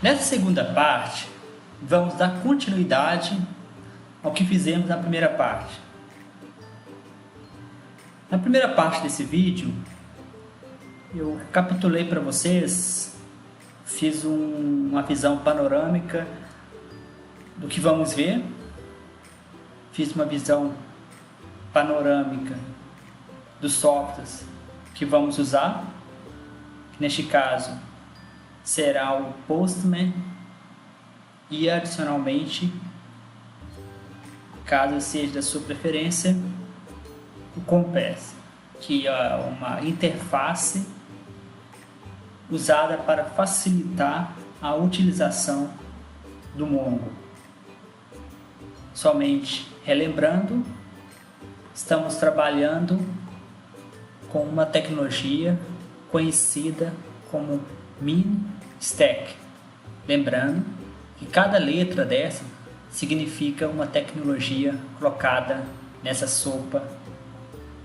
Nessa segunda parte, vamos dar continuidade ao que fizemos na primeira parte. Na primeira parte desse vídeo, eu recapitulei para vocês, fiz uma visão panorâmica do que vamos ver, fiz uma visão panorâmica dos softwares que vamos usar, que neste caso será o Postman e adicionalmente, caso seja da sua preferência, o Compass, que é uma interface usada para facilitar a utilização do Mongo. Somente relembrando, estamos trabalhando com uma tecnologia conhecida como MinStack. Lembrando que cada letra dessa significa uma tecnologia colocada nessa sopa,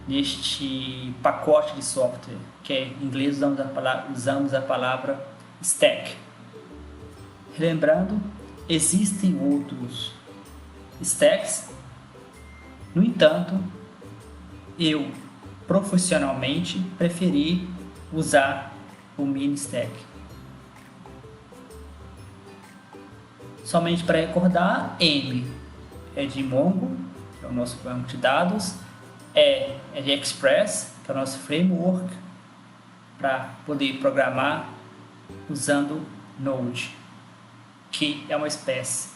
neste pacote de software, que em inglês usamos a palavra stack. Lembrando, existem outros stacks, no entanto, eu profissionalmente preferi usar o MinStack. Somente para recordar, M é de Mongo, que é o nosso banco de dados, E é de Express, que é o nosso framework para poder programar usando Node, que é uma espécie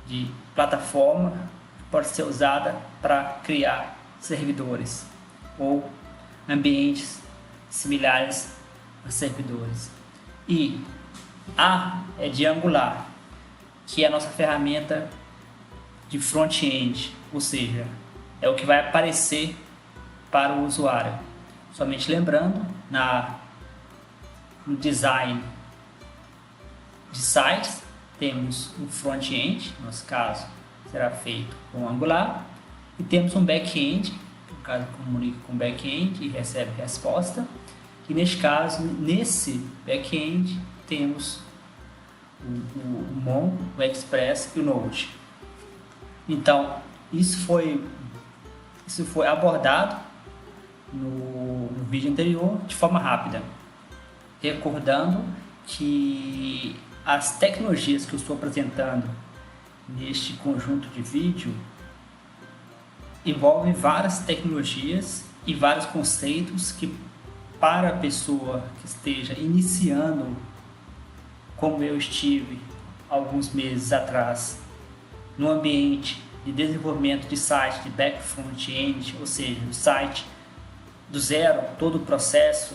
de plataforma que pode ser usada para criar servidores ou ambientes similares a servidores. E A é de Angular, que é a nossa ferramenta de front-end, ou seja, é o que vai aparecer para o usuário. Somente lembrando, no design de sites, temos um front-end, no nosso caso será feito com Angular, e temos um back-end, no caso comunica com o back-end e recebe resposta, e neste caso, nesse back-end, temos o Mongo, o Express e o Node. Então, isso foi abordado no vídeo anterior de forma rápida, recordando que as tecnologias que eu estou apresentando neste conjunto de vídeo envolvem várias tecnologias e vários conceitos que, para a pessoa que esteja iniciando, como eu estive alguns meses atrás, no ambiente de desenvolvimento de site de back front-end, ou seja, o site do zero, todo o processo,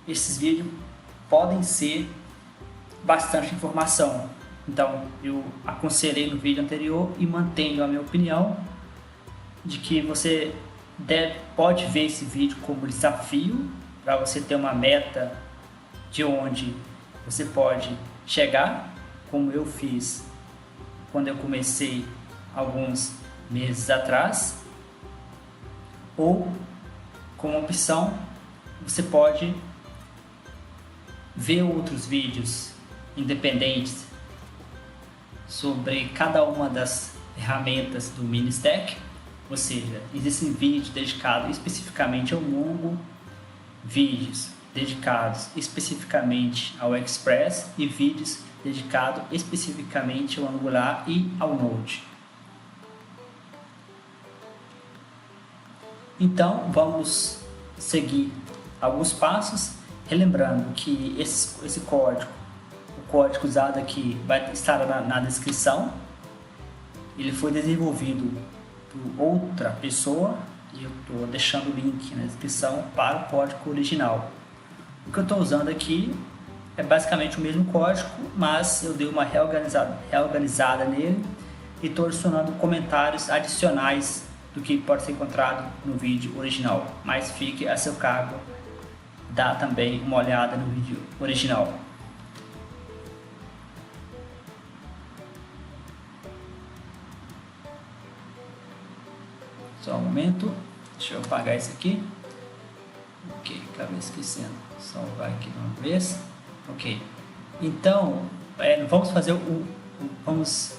esses vídeos podem ser bastante informação. Então, eu aconselhei no vídeo anterior e mantenho a minha opinião de que você pode ver esse vídeo como desafio para você ter uma meta de onde você pode chegar, como eu fiz quando eu comecei alguns meses atrás, ou como opção você pode ver outros vídeos independentes sobre cada uma das ferramentas do MinStack, ou seja, existem vídeos dedicados especificamente ao Mongo, vídeos dedicados especificamente ao Express e vídeos dedicados especificamente ao Angular e ao Node. Então, vamos seguir alguns passos, relembrando que esse código, o código usado aqui vai estar na descrição. Ele foi desenvolvido por outra pessoa e eu estou deixando o link na descrição para o código original. O que eu estou usando aqui é basicamente o mesmo código, mas eu dei uma reorganizada nele e estou adicionando comentários adicionais do que pode ser encontrado no vídeo original, mas fique a seu cargo dar também uma olhada no vídeo original. Só um momento, deixa eu apagar isso aqui. Ok, acabei esquecendo. Salvar aqui de uma vez. Ok. Então, vamos fazer vamos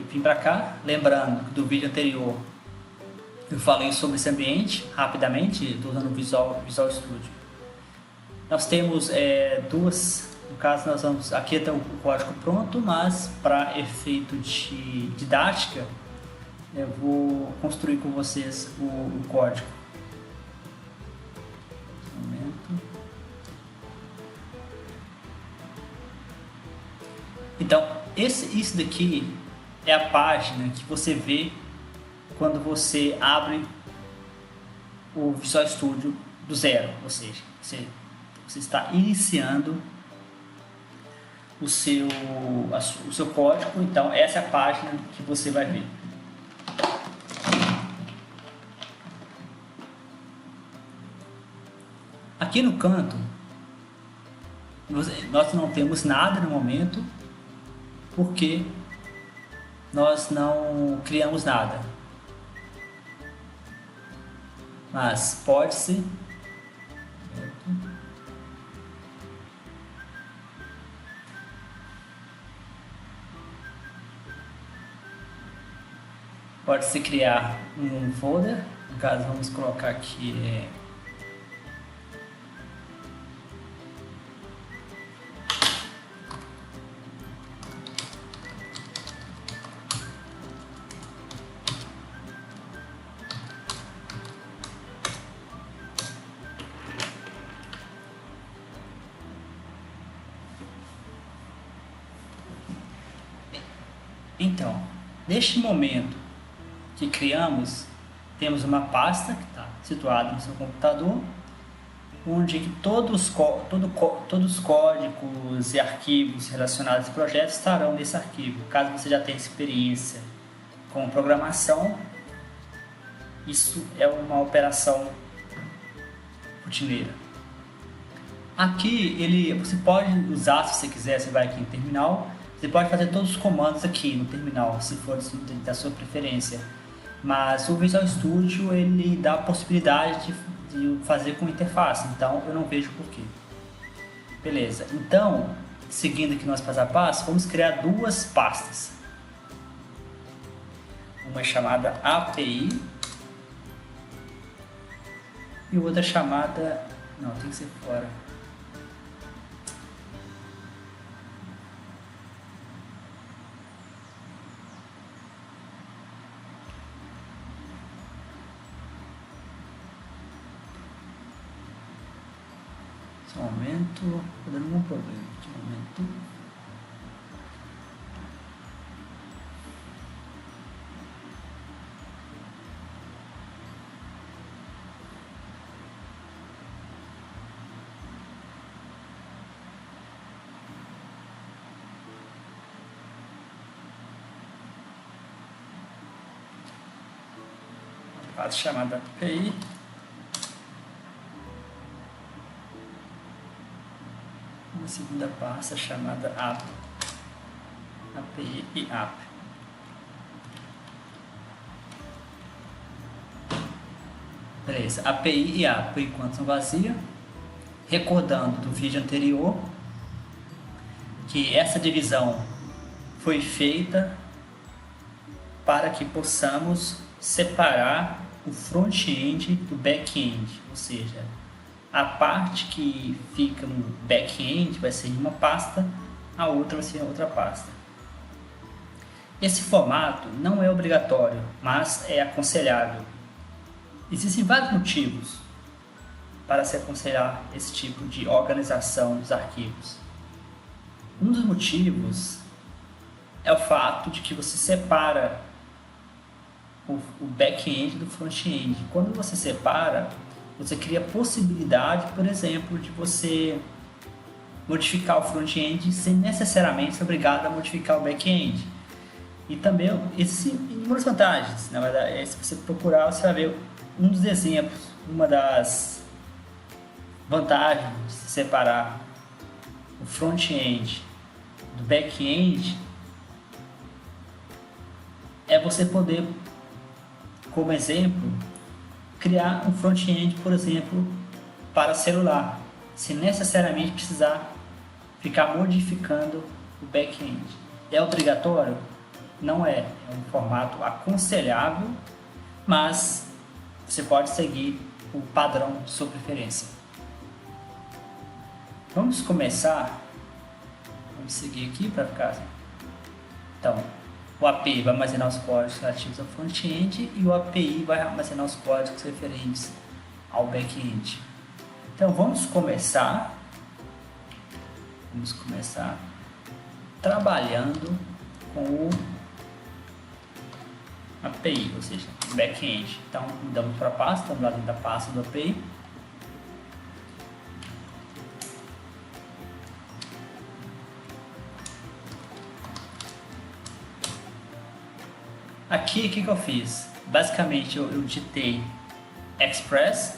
vir para cá, lembrando que do vídeo anterior eu falei sobre esse ambiente rapidamente, estou usando o Visual Studio. Nós temos duas, no caso nós vamos, aqui está o código pronto, mas para efeito de didática eu vou construir com vocês o código. Um momento. Então, isso daqui é a página que você vê quando você abre o Visual Studio do zero, ou seja, você está iniciando o seu código. Então, essa é a página que você vai ver. Aqui no canto, nós não temos nada no momento, porque nós não criamos nada. Mas pode-se criar um folder. No caso, vamos colocar aqui Então, neste momento que criamos, temos uma pasta que está situada no seu computador, onde todos os códigos e arquivos relacionados a esse projeto estarão nesse arquivo. Caso você já tenha experiência com programação, isso é uma operação rotineira. Aqui você pode usar, se você quiser, você vai aqui em terminal, você pode fazer todos os comandos aqui no terminal, se for da sua preferência. Mas o Visual Studio ele dá a possibilidade de fazer com interface, então eu não vejo porquê. Beleza, então, seguindo aqui nosso passo a passo, vamos criar duas pastas. Uma é chamada API e outra chamada... Não, tem que ser fora. Só um momento, tô dando algum problema aqui, um momento. Uma pasta chamada API. Uma segunda pasta chamada app, API e app. Beleza, API e app por enquanto são vazias. Recordando do vídeo anterior que essa divisão foi feita para que possamos separar o front-end do back-end, ou seja, a parte que fica no back-end vai ser em uma pasta, a outra vai ser em outra pasta. Esse formato não é obrigatório, mas é aconselhável. Existem vários motivos para se aconselhar esse tipo de organização dos arquivos. Um dos motivos é o fato de que você separa o back-end do front-end. Quando você separa, você cria a possibilidade, por exemplo, de você modificar o front-end sem necessariamente ser obrigado a modificar o back-end. E também existem inúmeras vantagens. Na verdade, se você procurar, você vai ver um dos exemplos, uma das vantagens de separar o front-end do back-end é você poder, como exemplo, criar um front-end, por exemplo, para celular, sem necessariamente precisar ficar modificando o back-end. É obrigatório? Não é. É um formato aconselhável, mas você pode seguir o padrão de sua preferência. Vamos começar. Vamos seguir aqui para ficar assim. Então, o API vai armazenar os códigos relativos ao front-end e o API vai armazenar os códigos referentes ao back-end. Então, vamos começar trabalhando com o API, ou seja, back-end. Então, mudamos para a pasta, estamos lá dentro da pasta do API. Aqui, o que eu fiz? Basicamente, eu digitei Express.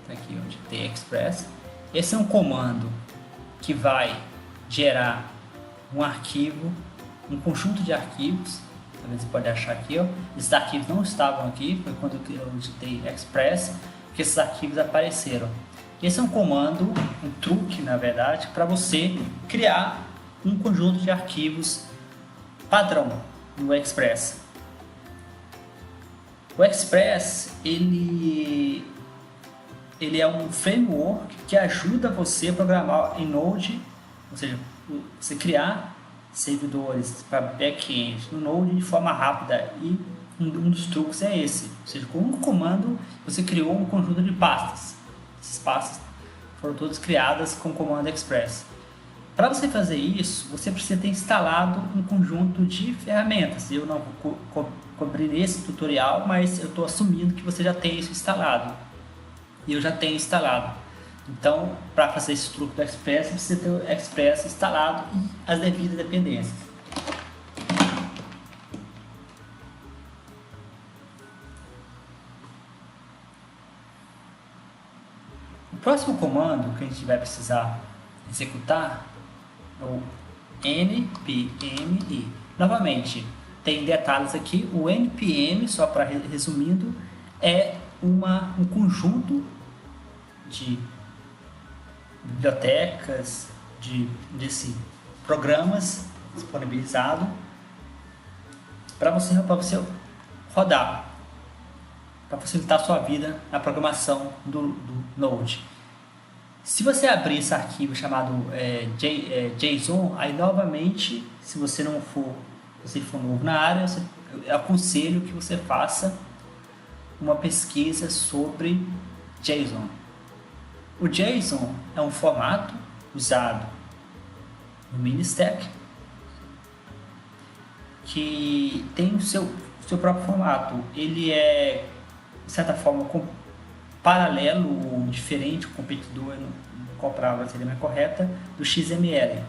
Tá aqui, eu digitei Express. Esse é um comando que vai gerar um arquivo, um conjunto de arquivos. Talvez você pode achar aqui, ó. Esses arquivos não estavam aqui, foi quando eu digitei Express que esses arquivos apareceram. Esse é um comando, um truque, na verdade, para você criar um conjunto de arquivos padrão no Express. O Express, ele é um framework que ajuda você a programar em Node, ou seja, você criar servidores para back-end no Node de forma rápida, e um dos truques é esse, ou seja, com um comando você criou um conjunto de pastas. Essas pastas foram todas criadas com o comando Express. Para você fazer isso, você precisa ter instalado um conjunto de ferramentas. Eu não vou cobrir nesse tutorial, mas eu estou assumindo que você já tem isso instalado. E eu já tenho instalado. Então, para fazer esse truque do Express, você precisa ter o Express instalado e as devidas dependências. O próximo comando que a gente vai precisar executar é o npm. Novamente, tem detalhes aqui. O npm, só para resumindo, é um conjunto de bibliotecas, desse programas disponibilizado para você rodar, para facilitar a sua vida na programação do Node. Se você abrir esse arquivo chamado JSON, aí novamente, se você for novo na área, eu aconselho que você faça uma pesquisa sobre JSON. O JSON é um formato usado no Mini-Stack que tem o seu próprio formato. Ele é, de certa forma, paralelo ou diferente, competidor, qual palavra seria mais correta, do XML.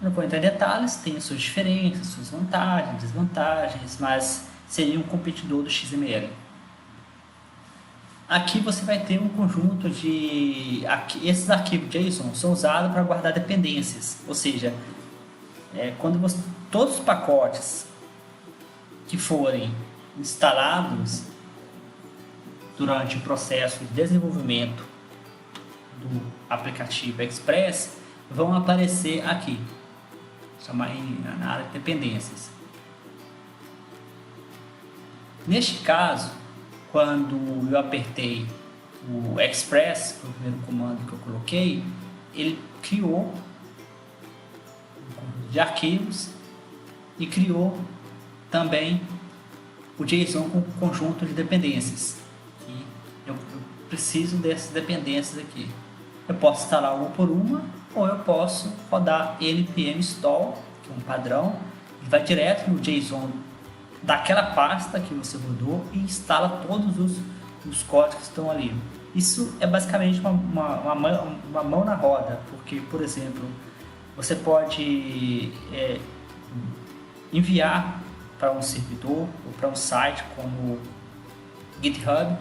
Não vou entrar em detalhes, tem suas diferenças, suas vantagens, desvantagens, mas seria um competidor do XML. Aqui você vai ter um conjunto de... esses arquivos JSON são usados para guardar dependências, ou seja, todos os pacotes que forem instalados durante o processo de desenvolvimento do aplicativo Express vão aparecer aqui, na área de dependências. Neste caso, quando eu apertei o Express, foi o primeiro comando que eu coloquei, ele criou um conjunto de arquivos e criou também o JSON com um conjunto de dependências. E eu preciso dessas dependências aqui. Eu posso instalar uma por uma, ou eu posso rodar npm install, que é um padrão, e vai direto no JSON daquela pasta que você rodou e instala todos os códigos que estão ali. Isso é basicamente uma mão na roda, porque, por exemplo, você pode enviar para um servidor ou para um site como GitHub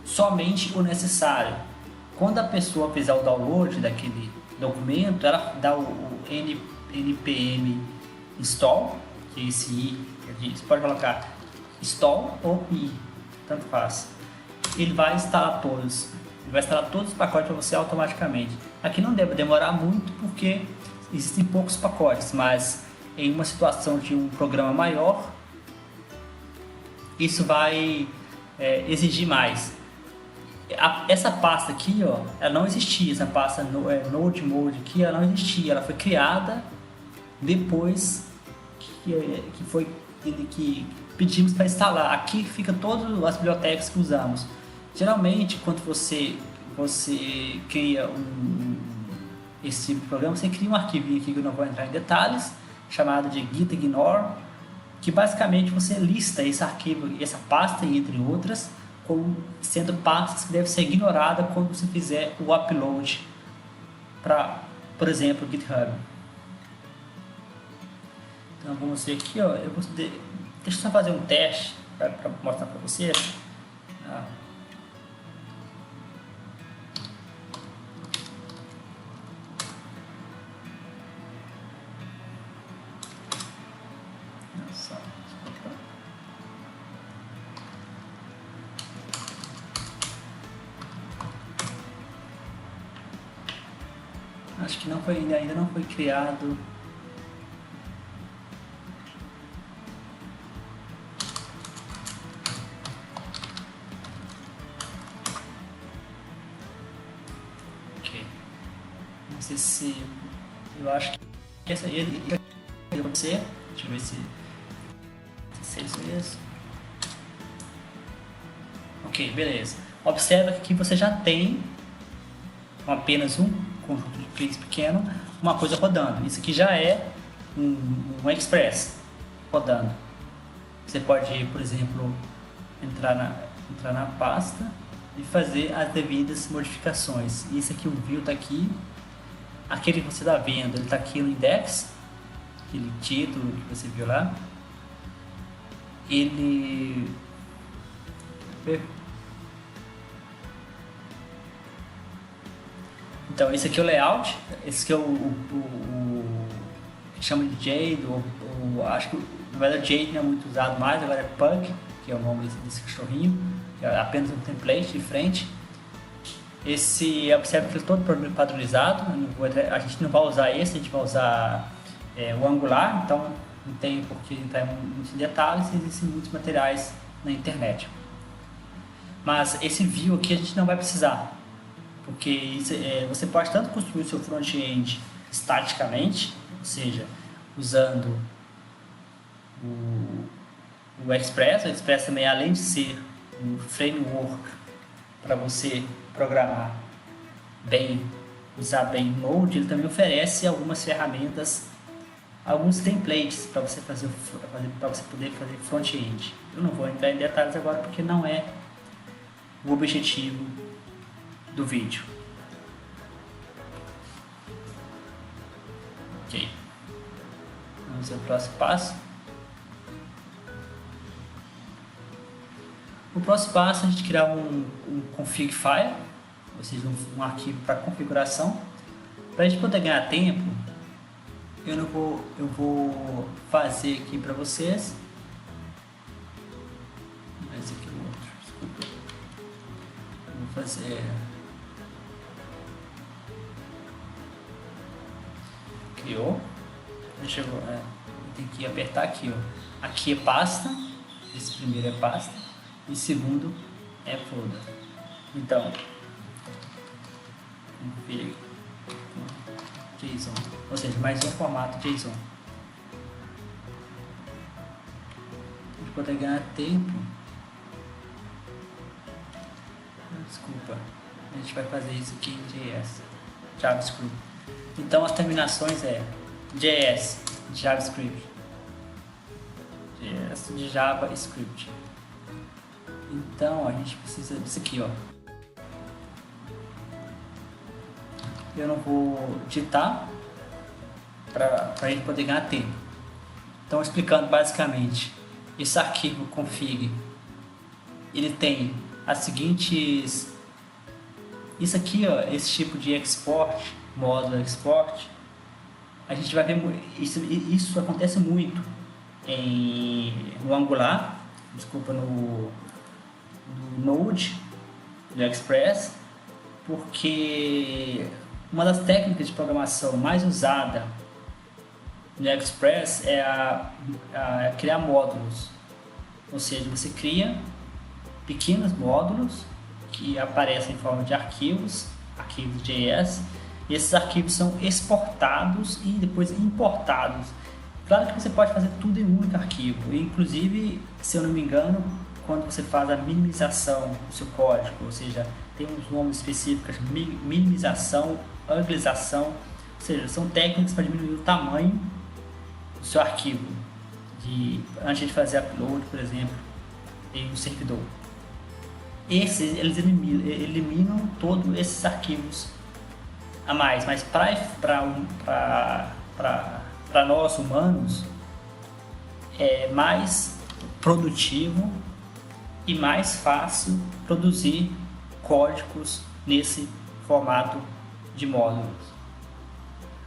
somente o necessário. Quando a pessoa fizer o download daquele documento, ela dá o npm install, que é esse i. Você pode colocar install ou i, tanto faz. Ele vai instalar todos Ele vai instalar todos os pacotes para você automaticamente. Aqui não deve demorar muito porque existem poucos pacotes, mas em uma situação de um programa maior, isso vai exigir mais. Essa pasta aqui, ó, ela não existia, essa pasta Node Mode aqui, ela não existia, ela foi criada depois que pedimos para instalar. Aqui fica todas as bibliotecas que usamos. Geralmente, quando você cria esse tipo de programa, você cria um arquivinho aqui que eu não vou entrar em detalhes, chamado de gitignore, que basicamente você lista esse arquivo, essa pasta, entre outras, como sendo pastas que devem ser ignoradas quando você fizer o upload para, por exemplo, o GitHub. Então vamos ver aqui, ó, deixa eu só fazer um teste para mostrar para vocês. Acho que ainda não foi criado. Ok. Não sei se eu acho que essa aí deve ser. Deixa eu ver se é isso mesmo. Ok, beleza. Observa que aqui você já tem apenas um conjunto de prints pequeno, uma coisa rodando. Isso aqui já é um Express rodando. Você pode, por exemplo, entrar na pasta e fazer as devidas modificações. Isso aqui, o view está aqui. Aquele que você está vendo, ele está aqui no index, aquele título que você viu lá. Ele então esse aqui é o layout, esse aqui é o que chama de Jade, ou acho que na verdade Jade não é muito usado mais, agora é Pug, que é o nome desse cachorrinho, que é apenas um template de frente. Esse, observa que ele é todo padronizado, a gente não vai usar esse, a gente vai usar o Angular, então não tem por que entrar em muitos detalhes, existem muitos materiais na internet. Mas esse view aqui a gente não vai precisar, porque você pode tanto construir o seu front-end estaticamente, ou seja, usando o Express. O Express também, além de ser um framework para você programar bem, usar bem o Node, ele também oferece algumas ferramentas, alguns templates para você poder fazer front-end. Eu não vou entrar em detalhes agora porque não é o objetivo do vídeo. Ok, vamos ao próximo passo. O próximo passo é a gente criar um config file, ou seja, um arquivo para configuração. Para a gente poder ganhar tempo, eu vou fazer aqui para vocês. Mas aqui o outro, desculpa. Eu vou fazer. Criou. Deixa eu tem que apertar aqui, ó. Aqui é pasta. Esse primeiro é pasta. E segundo é folder. Então, config JSON, ou seja, mais um formato JSON. A gente pode ganhar tempo. Desculpa, a gente vai fazer isso aqui em JS, JavaScript. Então as terminações é JS, JavaScript, JS de JavaScript. Então a gente precisa disso aqui, ó. Eu não vou digitar para a gente poder ganhar tempo. Então, explicando basicamente, esse arquivo config, ele tem as seguintes. Isso aqui, ó, esse tipo de export, módulo export, a gente vai ver isso acontece muito no Angular, desculpa, no Node, no Express porque uma das técnicas de programação mais usada no Express é criar módulos. Ou seja, você cria pequenos módulos que aparecem em forma de arquivos JS, e esses arquivos são exportados e depois importados. Claro que você pode fazer tudo em um único arquivo, e, inclusive, se eu não me engano, quando você faz a minimização do seu código, ou seja, tem uns nomes específicos, minimização, anglização, ou seja, são técnicas para diminuir o tamanho do seu arquivo, antes de fazer upload, por exemplo, em um servidor. Eles eliminam todos esses arquivos a mais, mas para nós humanos é mais produtivo e mais fácil produzir códigos nesse formato de módulos.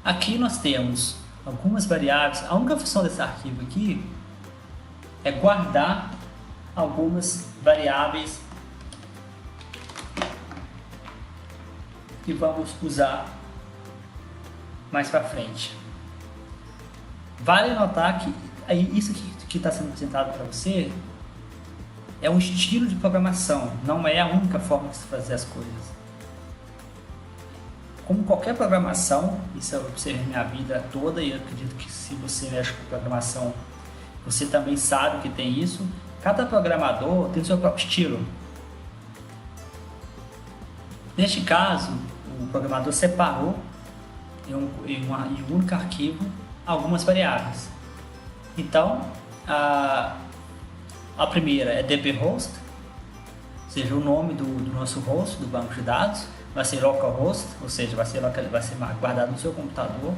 Aqui nós temos algumas variáveis. A única função desse arquivo aqui é guardar algumas variáveis que vamos usar mais para frente. Vale notar que isso que está sendo apresentado para você é um estilo de programação, não é a única forma de se fazer as coisas. Como qualquer programação, isso eu observei minha vida toda, e eu acredito que se você mexe com programação, você também sabe que tem isso. Cada programador tem o seu próprio estilo. Neste caso, o programador separou em um único arquivo algumas variáveis. Então, a primeira é dbHost, ou seja, o nome do nosso host, do banco de dados, vai ser localhost, ou seja, vai ser guardado no seu computador.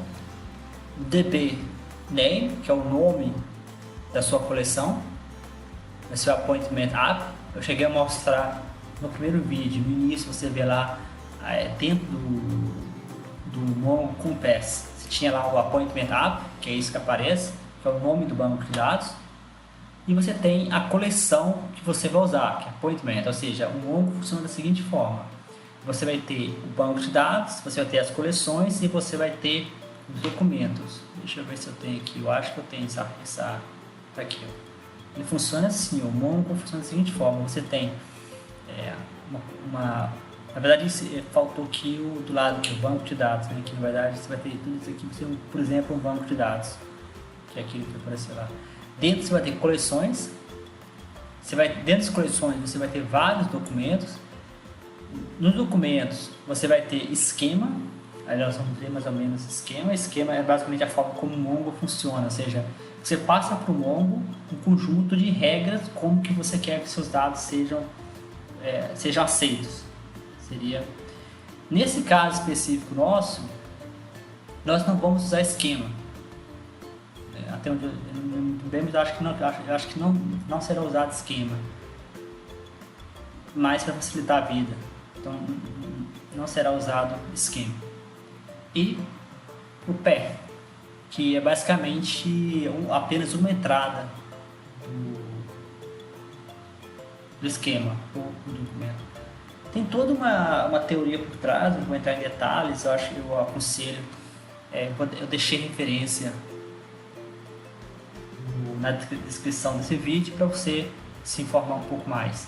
dbName, que é o nome da sua coleção, vai ser o appointment app. Eu cheguei a mostrar no primeiro vídeo, no início você vê lá dentro do Mongo Compass, você tinha lá o appointment app, que é isso que aparece, que é o nome do banco de dados, e você tem a coleção que você vai usar, que é appointment, ou seja, o Mongo funciona da seguinte forma: você vai ter o banco de dados, você vai ter as coleções e você vai ter os documentos. Deixa eu ver se eu tenho aqui, eu acho que eu tenho essa aqui, ó. Ele funciona assim, o Mongo funciona da seguinte forma: você tem na verdade faltou aqui do lado do banco de dados, né? Que na verdade você vai ter tudo isso aqui, você, por exemplo, um banco de dados, que é aquilo que apareceu lá. Dentro você vai ter coleções, dentro das coleções você vai ter vários documentos. Nos documentos você vai ter esquema, aí nós vamos ver mais ou menos esquema. Esquema é basicamente a forma como o Mongo funciona, ou seja, você passa para o Mongo um conjunto de regras como que você quer que seus dados sejam aceitos. Nesse caso específico nosso, nós não vamos usar esquema. Até onde eu acho que não será usado esquema, mas para facilitar a vida. Então não será usado esquema. E o path, que é basicamente apenas uma entrada do esquema, do documento. Tem toda uma teoria por trás, não vou entrar em detalhes, eu aconselho, eu deixei referência na descrição desse vídeo para você se informar um pouco mais.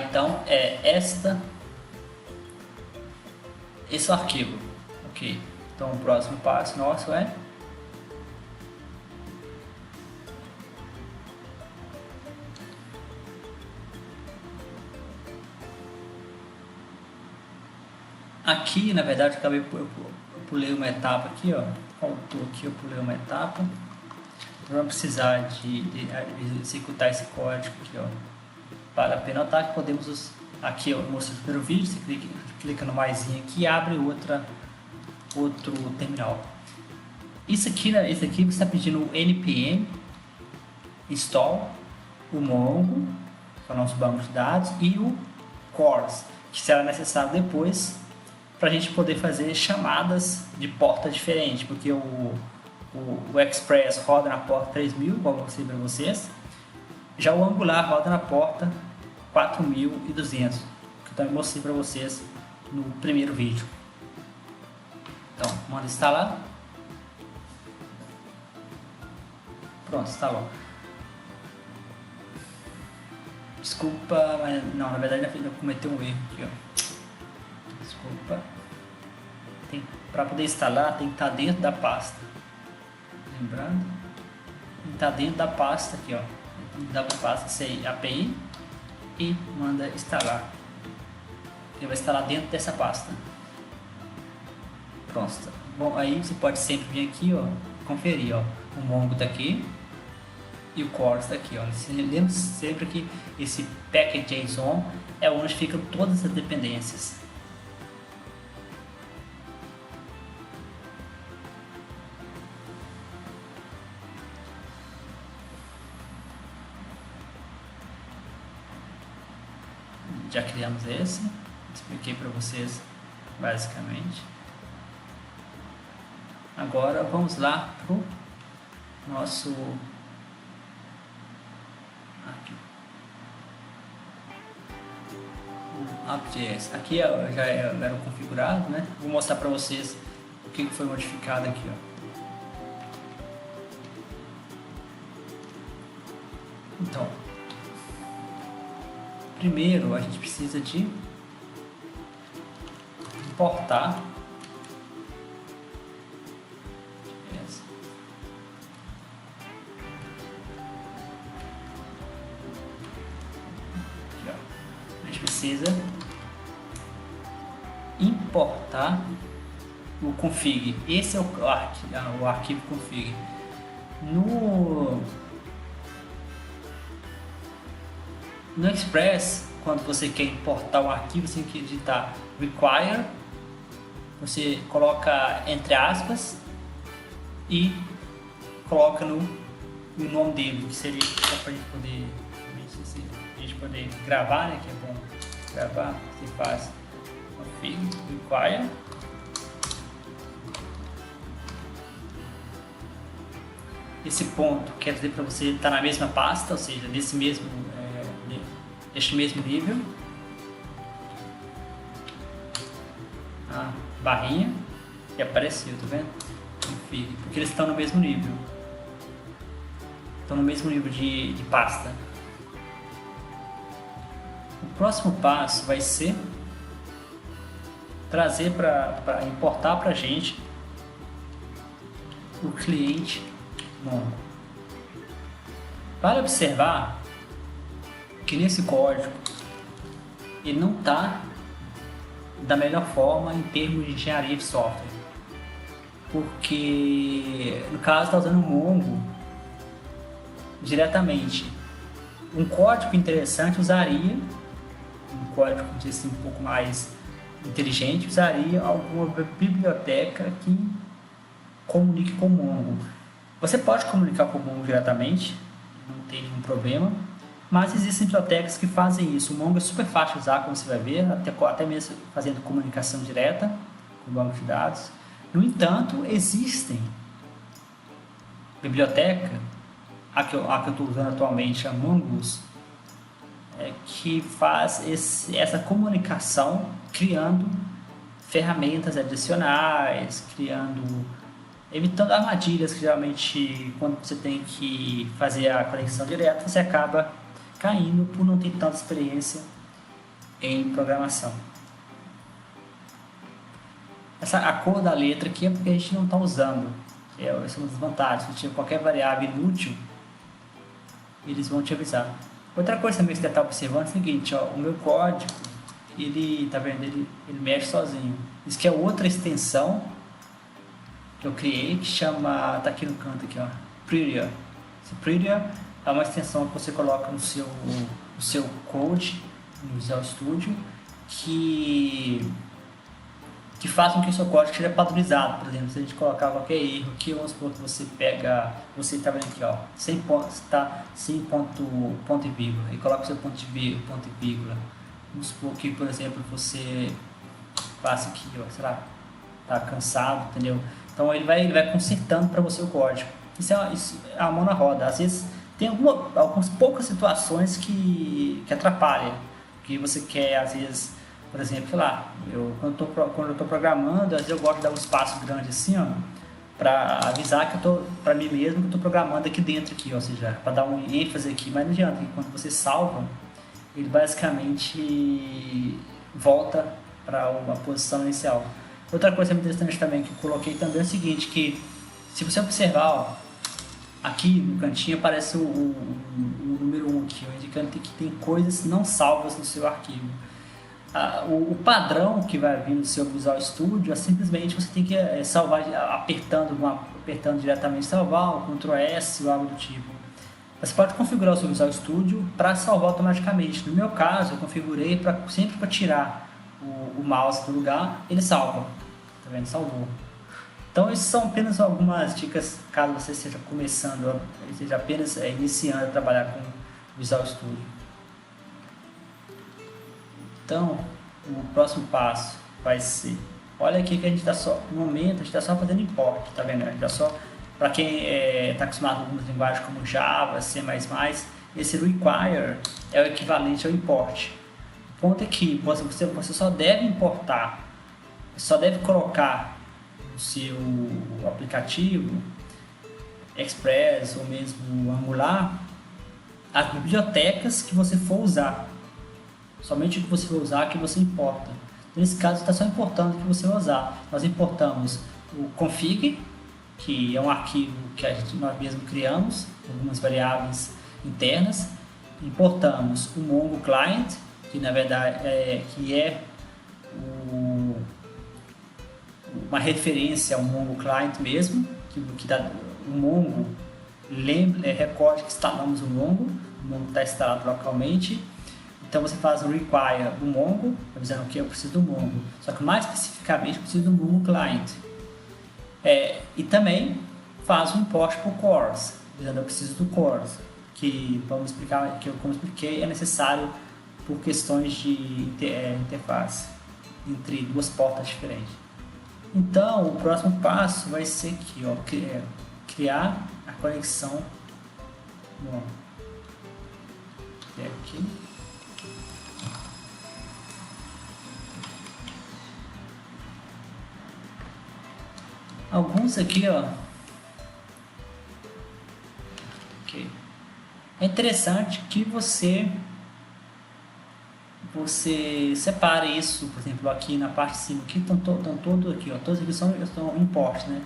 Então esse é o arquivo, ok? Então o próximo passo nosso é aqui, na verdade, eu pulei uma etapa aqui, ó. Faltou aqui, eu pulei uma etapa. Vamos precisar de executar esse código aqui, ó. Vale a pena notar que podemos, aqui eu mostro no primeiro vídeo, você clica no maisinho aqui e abre outro terminal. Esse aqui você está pedindo o npm install o Mongo, que é o nosso banco de dados, e o cores, que será necessário depois para a gente poder fazer chamadas de porta diferente, porque o Express roda na porta 3000, como eu mostrei para vocês, já o Angular roda na porta 4200, que também mostrei para vocês no primeiro vídeo. Então, manda instalar. Pronto, instalou. Desculpa, mas não, na verdade eu cometi um erro aqui, ó. Desculpa. Para poder instalar tem que estar dentro da pasta. Lembrando, tem que estar dentro da pasta aqui, ó. Da pasta CI API e manda instalar. Ele vai instalar dentro dessa pasta. Pronto. Bom, aí você pode sempre vir aqui, ó, conferir, ó, o Mongo tá aqui e o Core está aqui, ó. Lembre sempre que esse package.json é onde ficam todas as dependências. Já criamos esse, expliquei para vocês basicamente. Agora vamos lá pro nosso aqui. App.js. Aqui já era configurado, né? Vou mostrar para vocês o que foi modificado aqui, ó. Então, primeiro a gente precisa de importar o config. Esse é o arquivo config. No Express, quando você quer importar um arquivo, você tem que digitar require, você coloca entre aspas e coloca no nome dele, que seria só para a gente poder gravar, né, que é bom gravar. Você faz config require esse ponto quer dizer para você estar na mesma pasta, ou seja, neste mesmo nível. A barrinha que apareceu, tá vendo? Config, porque eles estão no mesmo nível. Estão no mesmo nível de pasta. O próximo passo vai ser trazer para importar para a gente o cliente Mongo. Vale observar que nesse código ele não está da melhor forma em termos de engenharia de software, porque no caso está usando o Mongo diretamente. Um código interessante usaria um código assim, um pouco mais inteligente, usaria alguma biblioteca que comunique com o Mongo. Você pode comunicar com o Mongo diretamente, não tem nenhum problema, mas existem bibliotecas que fazem isso. O Mongo é super fácil de usar, como você vai ver, até mesmo fazendo comunicação direta com o banco de dados. No entanto, existem bibliotecas, a que eu estou usando atualmente, a Mongoose, que faz essa comunicação criando ferramentas adicionais, evitando armadilhas que geralmente quando você tem que fazer a conexão direta você acaba caindo por não ter tanta experiência em programação. A cor da letra aqui é porque a gente não está usando, essa é uma das vantagens. Se tiver qualquer variável inútil, eles vão te avisar. Outra coisa também que você está observando é o seguinte, ó, o meu código, ele, tá vendo, ele mexe sozinho. Isso aqui é outra extensão que eu criei, que chama, tá aqui no canto aqui, ó, Prettier. Esse Prettier é uma extensão que você coloca no seu code, no Visual Studio, que faz com que o seu código seja padronizado. Por exemplo, se a gente colocar qualquer erro aqui, vamos supor que você está vendo aqui, ó, sem ponto e vírgula, e coloca o seu ponto e vírgula. Vamos supor que, por exemplo, você faça aqui, ó, sei lá, tá cansado, entendeu? Então ele vai consertando para você o código. Isso é a mão na roda. Às vezes tem algumas poucas situações que atrapalham, que você quer às vezes Por exemplo, sei lá, quando eu estou programando, às vezes eu gosto de dar um espaço grande assim, ó, para avisar que eu tô, para mim mesmo, que eu estou programando aqui dentro, aqui, ou seja, para dar um ênfase aqui, mas não adianta, quando você salva, ele basicamente volta para uma posição inicial. Outra coisa interessante também que eu coloquei também é o seguinte, que se você observar, ó, aqui no cantinho aparece o número 1 aqui, indicando que tem coisas não salvas no seu arquivo. O padrão que vai vir no seu Visual Studio é simplesmente você tem que salvar apertando diretamente salvar, o Ctrl S ou algo do tipo. Você pode configurar o seu Visual Studio para salvar automaticamente. No meu caso, eu configurei sempre para tirar o mouse do lugar, ele salva. Tá vendo? Salvou. Então, essas são apenas algumas dicas caso você esteja começando, esteja apenas iniciando a trabalhar com Visual Studio. Então, o próximo passo vai ser, olha aqui que a gente está só, no momento, a gente está só fazendo import, tá vendo? A gente tá só, para quem está acostumado com algumas linguagens como Java, C++, esse require é o equivalente ao import. O ponto é que você só deve importar, só deve colocar o seu aplicativo Express ou mesmo Angular as bibliotecas que você for usar. Somente o que você vai usar que você importa. Então, nesse caso, está só importando o que você vai usar. Nós importamos o config, que é um arquivo que nós mesmos criamos, algumas variáveis internas. Importamos o Mongo Client, que na verdade é uma referência ao Mongo Client mesmo, que dá o Mongo, recorde que instalamos o Mongo está instalado localmente. Então você faz o require do Mongo, avisando que eu preciso do Mongo, só que mais especificamente eu preciso do Mongo Client. E também faz o import para o CORS, avisando que eu preciso do CORS, que vamos explicar, que eu como expliquei, é necessário por questões de interface entre duas portas diferentes. Então o próximo passo vai ser aqui, ó, criar a conexão. Bom, aqui. Alguns aqui, ó. Okay. É interessante que você separe isso, por exemplo, aqui na parte de cima, aqui estão todos aqui, ó. Todos aqui são import, né?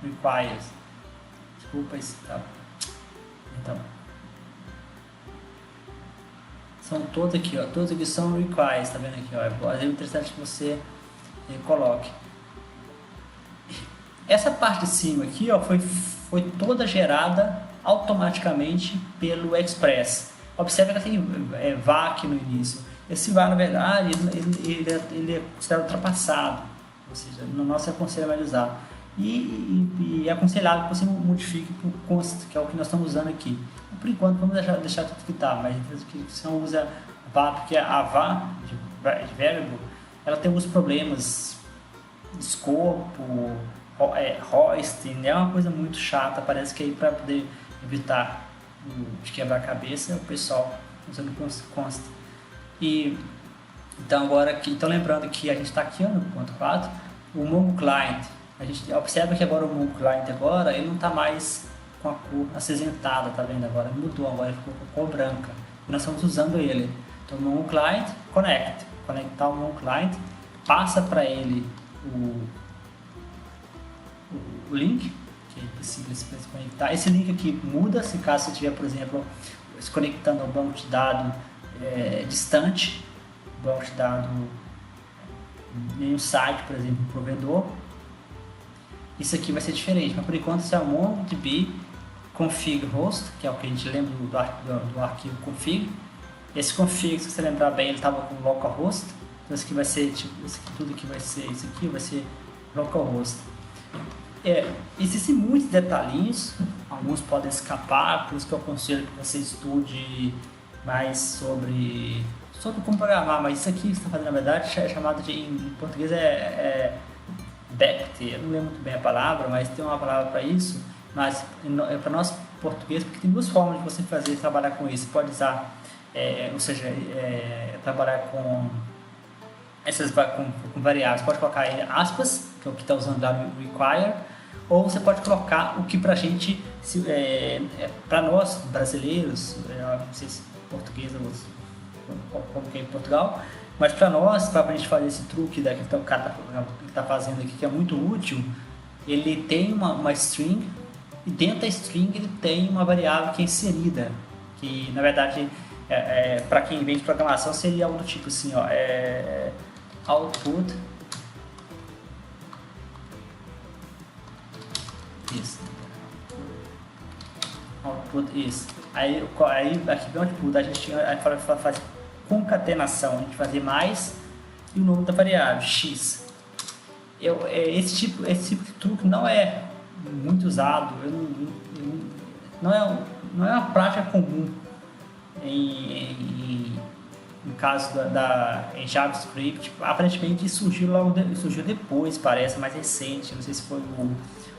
Requires. Desculpa isso, tá? Então, são todos aqui, ó. Todos aqui são requires, tá vendo aqui, ó? É interessante que você coloque. Essa parte de cima aqui, ó, foi toda gerada automaticamente pelo Express. Observe que tem var aqui no início. Esse var, na verdade, ele é considerado ultrapassado, ou seja, no nosso aconselho mais usar. E é aconselhado que você modifique por const, que é o que nós estamos usando aqui. Por enquanto, vamos deixar tudo que está, mas que você não usa var, porque a var de variable, ela tem alguns problemas de escopo, hosting, é uma coisa muito chata. Parece que aí para poder evitar de quebrar a cabeça, o pessoal usando const. E então agora aqui, então lembrando que a gente está aqui no ponto 4, o Mongo Client, a gente observa que agora o Mongo Client agora ele não está mais com a cor acinzentada, tá vendo agora? Mudou, agora ficou com a cor branca. E nós estamos usando ele. Então o Mongo Client conectar o Mongo Client, passa para ele o link que precisa se conectar. Esse link aqui muda se caso você estiver, por exemplo, se conectando ao banco de dados distante, banco de dados em um site, por exemplo, um provedor. Isso aqui vai ser diferente, mas por enquanto isso é o MongoDB config host, que é o que a gente lembra do arquivo config. Esse config, se você lembrar bem, ele estava com localhost. Então isso aqui vai ser tudo que vai ser isso aqui vai ser localhost. Existem muitos detalhinhos, alguns podem escapar, por isso que eu aconselho que você estude mais sobre como programar, mas isso aqui que você está fazendo na verdade é chamado de, em português backend, eu não lembro muito bem a palavra, mas tem uma palavra para isso, mas para nós português, porque tem duas formas de você trabalhar com isso. Você pode usar, trabalhar com essas com variáveis, pode colocar aí aspas, que é o que está usando lá no require, ou você pode colocar o que para a gente, para nós brasileiros, não sei se português ou como que é em Portugal, mas para nós, para a gente fazer esse truque que o cara está fazendo aqui, que é muito útil, ele tem uma string, e dentro da string ele tem uma variável que é inserida, que na verdade, para quem vem de programação, seria algo do tipo assim, ó, output, isso, output isso. Aí aqui vem o output, a gente faz concatenação, a gente fazer mais e o nome da variável, x. Esse tipo de truque não é muito usado, não é uma prática comum em caso em JavaScript. Aparentemente surgiu depois, parece mais recente, não sei se foi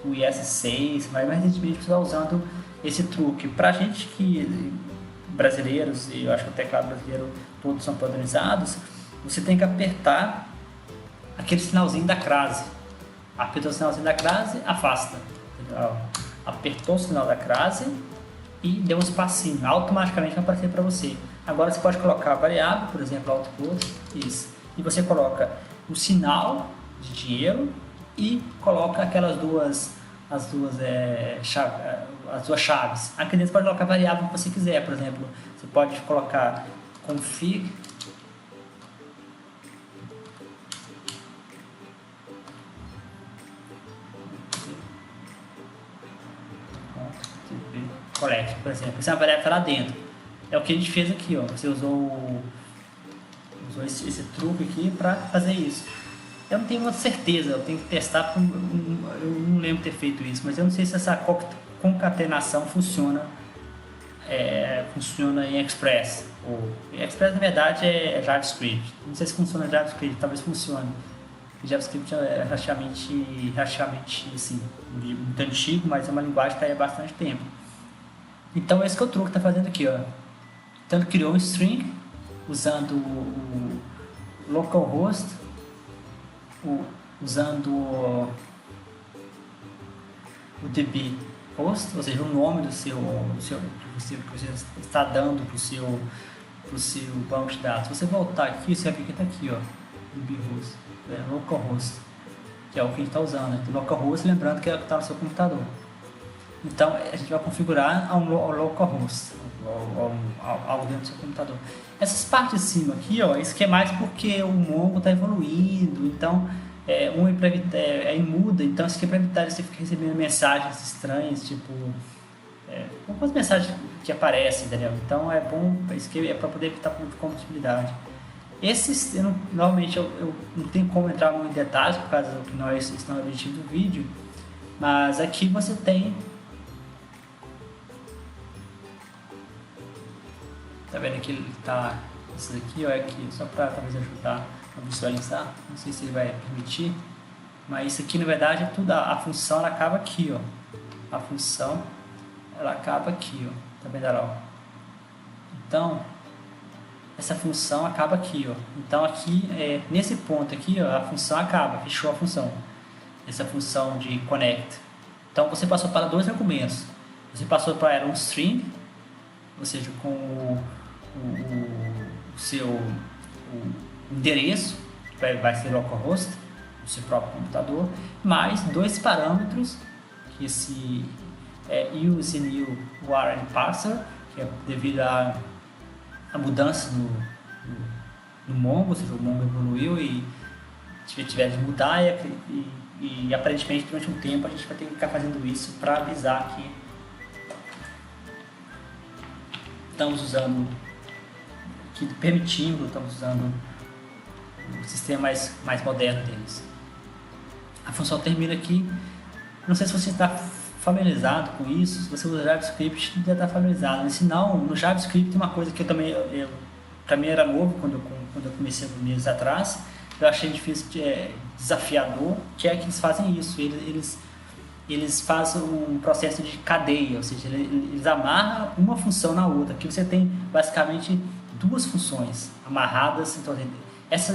o IS6, mas mais recentemente está usando esse truque. Pra gente que brasileiros, e eu acho que o teclado brasileiro todos são padronizados, você tem que apertar aquele sinalzinho da crase. Apertou o sinalzinho da crase, afasta. Apertou o sinal da crase e deu um espacinho, automaticamente vai aparecer para você. Agora você pode colocar a variável, por exemplo, output, isso, e você coloca o sinal de dinheiro e coloca as duas chaves. Aqui dentro você pode colocar a variável que você quiser, por exemplo, você pode colocar config collect, por exemplo. Essa variável está lá dentro. É o que a gente fez aqui, ó. Você usou esse truque aqui para fazer isso. Eu não tenho muita certeza, eu tenho que testar, porque eu não lembro de ter feito isso, mas eu não sei se essa concatenação funciona em Express. Express na verdade é JavaScript. Não sei se funciona em JavaScript, talvez funcione. JavaScript é relativamente assim, muito antigo, mas é uma linguagem que está aí há bastante tempo. Então esse que é o truque que está fazendo aqui, ó. Então ele criou um string usando o localhost, usando o db host, ou seja, o nome que você está dando para o seu banco de dados. Se você voltar aqui, você vai ver que está aqui, ó, db host, localhost, que é o que a gente está usando, né? Localhost, lembrando que é o que está no seu computador. Então a gente vai configurar um localhost, algo dentro do seu computador. Essas partes de cima aqui, ó, isso aqui é mais porque o Mongo está evoluindo, então muda, então isso aqui é para evitar você ficar recebendo mensagens estranhas, tipo algumas mensagens que aparecem, entendeu? Então é bom, isso aqui é para poder evitar compatibilidade. Normalmente eu não tenho como entrar muito em detalhes por causa do que isso não é o objetivo do vídeo, mas aqui você tem. Tá vendo que ele tá. Esse daqui, ó, é aqui, só para talvez ajudar a visualizar. Não sei se ele vai permitir, mas isso aqui na verdade é tudo. A função ela acaba aqui, ó. A função ela acaba aqui, ó. Tá vendo, ó? Então, essa função acaba aqui, ó. Então aqui, nesse ponto aqui, ó, a função acaba, fechou a função. Essa função de connect. Então você passou para dois argumentos. Você passou para um string, ou seja, com o seu endereço, que vai ser localhost, do seu próprio computador, mais dois parâmetros, que esse use new URL parser, que é devido à mudança no Mongo, ou seja, o Mongo evoluiu e tiver de mudar e aparentemente durante um tempo a gente vai ter que ficar fazendo isso para avisar que estamos usando, estamos usando o sistema mais moderno deles. A função termina aqui. Não sei se você está familiarizado com isso, se você usa JavaScript, já está familiarizado. Mas se não, no JavaScript tem uma coisa que para mim era novo quando eu comecei alguns meses atrás. Eu achei difícil, desafiador, que é que eles fazem isso. Eles fazem um processo de cadeia, ou seja, eles amarram uma função na outra. Aqui você tem basicamente duas funções amarradas. Então, Esse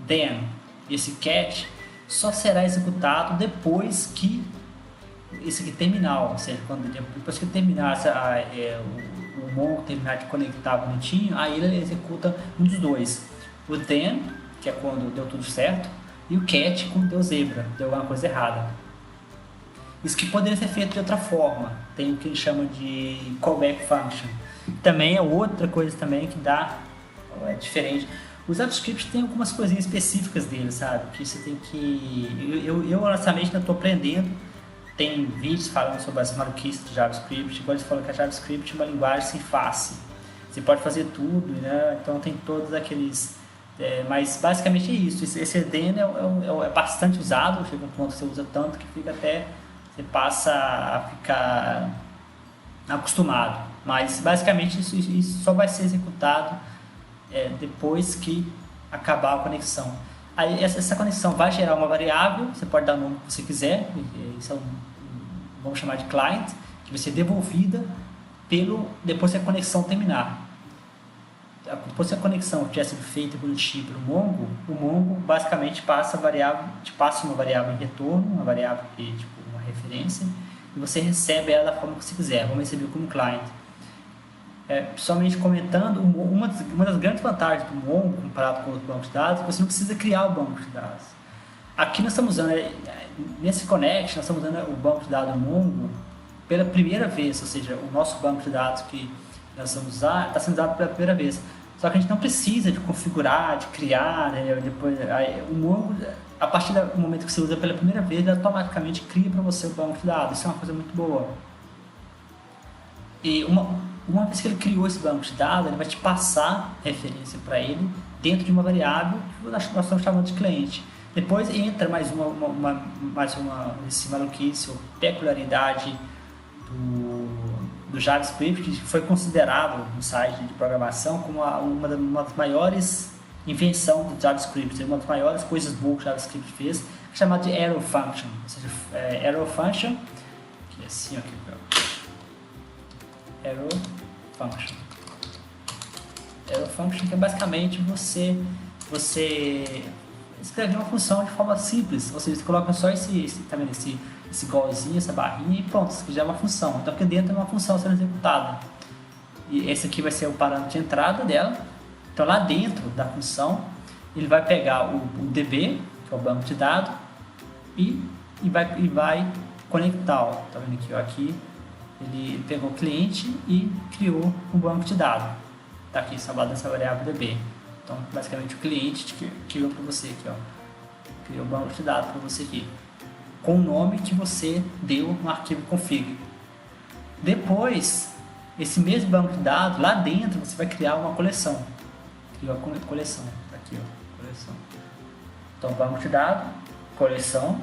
then, esse catch, só será executado depois que esse aqui terminar, ou seja, depois que terminar o Mongo terminar de conectar bonitinho, aí ele executa um dos dois. O then, que é quando deu tudo certo, e o catch quando deu zebra, deu alguma coisa errada. Isso que poderia ser feito de outra forma. Tem o que eles chamam de callback function. Também é outra coisa também que dá, é diferente. Os JavaScript tem algumas coisinhas específicas deles, sabe? Que você tem que... Eu honestamente ainda estou aprendendo. Tem vídeos falando sobre as maluquices do JavaScript. Igual eles falam que a JavaScript é uma linguagem sem face. Você pode fazer tudo, né? Então tem todos aqueles... mas basicamente é isso. Esse then é bastante usado. Chega um ponto que você usa tanto que fica até... Você passa a ficar acostumado. Mas basicamente isso só vai ser executado depois que acabar a conexão. Aí essa conexão vai gerar uma variável, você pode dar o nome que você quiser, isso vamos chamar de client, que vai ser devolvida depois que a conexão terminar. Depois que a conexão tiver sido feita bonitinho pelo Mongo, o Mongo basicamente passa uma variável em retorno, uma variável que tipo uma referência, e você recebe ela da forma que você quiser. Vamos receber como client. Somente comentando, uma das grandes vantagens do Mongo comparado com outro banco de dados é que você não precisa criar o banco de dados. Aqui nós estamos usando, nesse Connect, nós estamos usando o banco de dados do Mongo pela primeira vez, ou seja, o nosso banco de dados que nós vamos usar está sendo usado pela primeira vez. Só que a gente não precisa de configurar, de criar, né? Depois, o Mongo, a partir do momento que você usa pela primeira vez, ele automaticamente cria para você o banco de dados. Isso é uma coisa muito boa. E uma vez que ele criou esse banco de dados, ele vai te passar referência para ele dentro de uma variável que nós estamos chamando de cliente. Depois entra mais uma esse maluquice ou peculiaridade do JavaScript, que foi considerado no site de programação como uma das maiores invenções do JavaScript, uma das maiores coisas boas que o JavaScript fez, chamada de Arrow Function. Ou seja, Arrow Function, que é assim, aqui, Arrow Function. Arrow Function que é basicamente você escrever uma função de forma simples, ou seja, você coloca só esse golzinho, essa barrinha e pronto, você já é uma função. Então aqui dentro é uma função sendo executada. E esse aqui vai ser o parâmetro de entrada dela. Então lá dentro da função, ele vai pegar o DB, que é o banco de dados, e vai conectar. Ó. Tá vendo aqui? Ó, aqui ele pegou o cliente e criou um banco de dados. Está aqui salvado nessa variável DB. Então basicamente o cliente criou para você aqui, ó. Criou um banco de dados para você aqui, com o nome que você deu no arquivo config. Depois, esse mesmo banco de dados, lá dentro você vai criar uma coleção. Criou a coleção, tá aqui, ó, coleção. Então, banco de dados, coleção.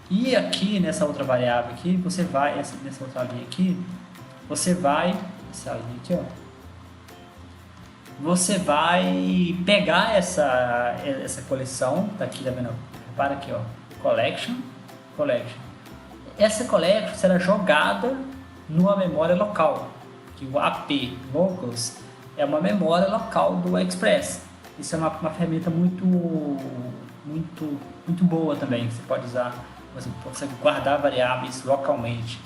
E aqui nessa outra variável aqui, você vai, nessa outra linha aqui, você vai, essa linha aqui, ó, você vai pegar essa coleção, tá aqui, tá vendo? Repara aqui, ó, collection. Essa collection será jogada numa memória local, que o AP locals é uma memória local do Express. Isso é uma ferramenta muito boa também, que você pode usar. Você consegue guardar variáveis localmente.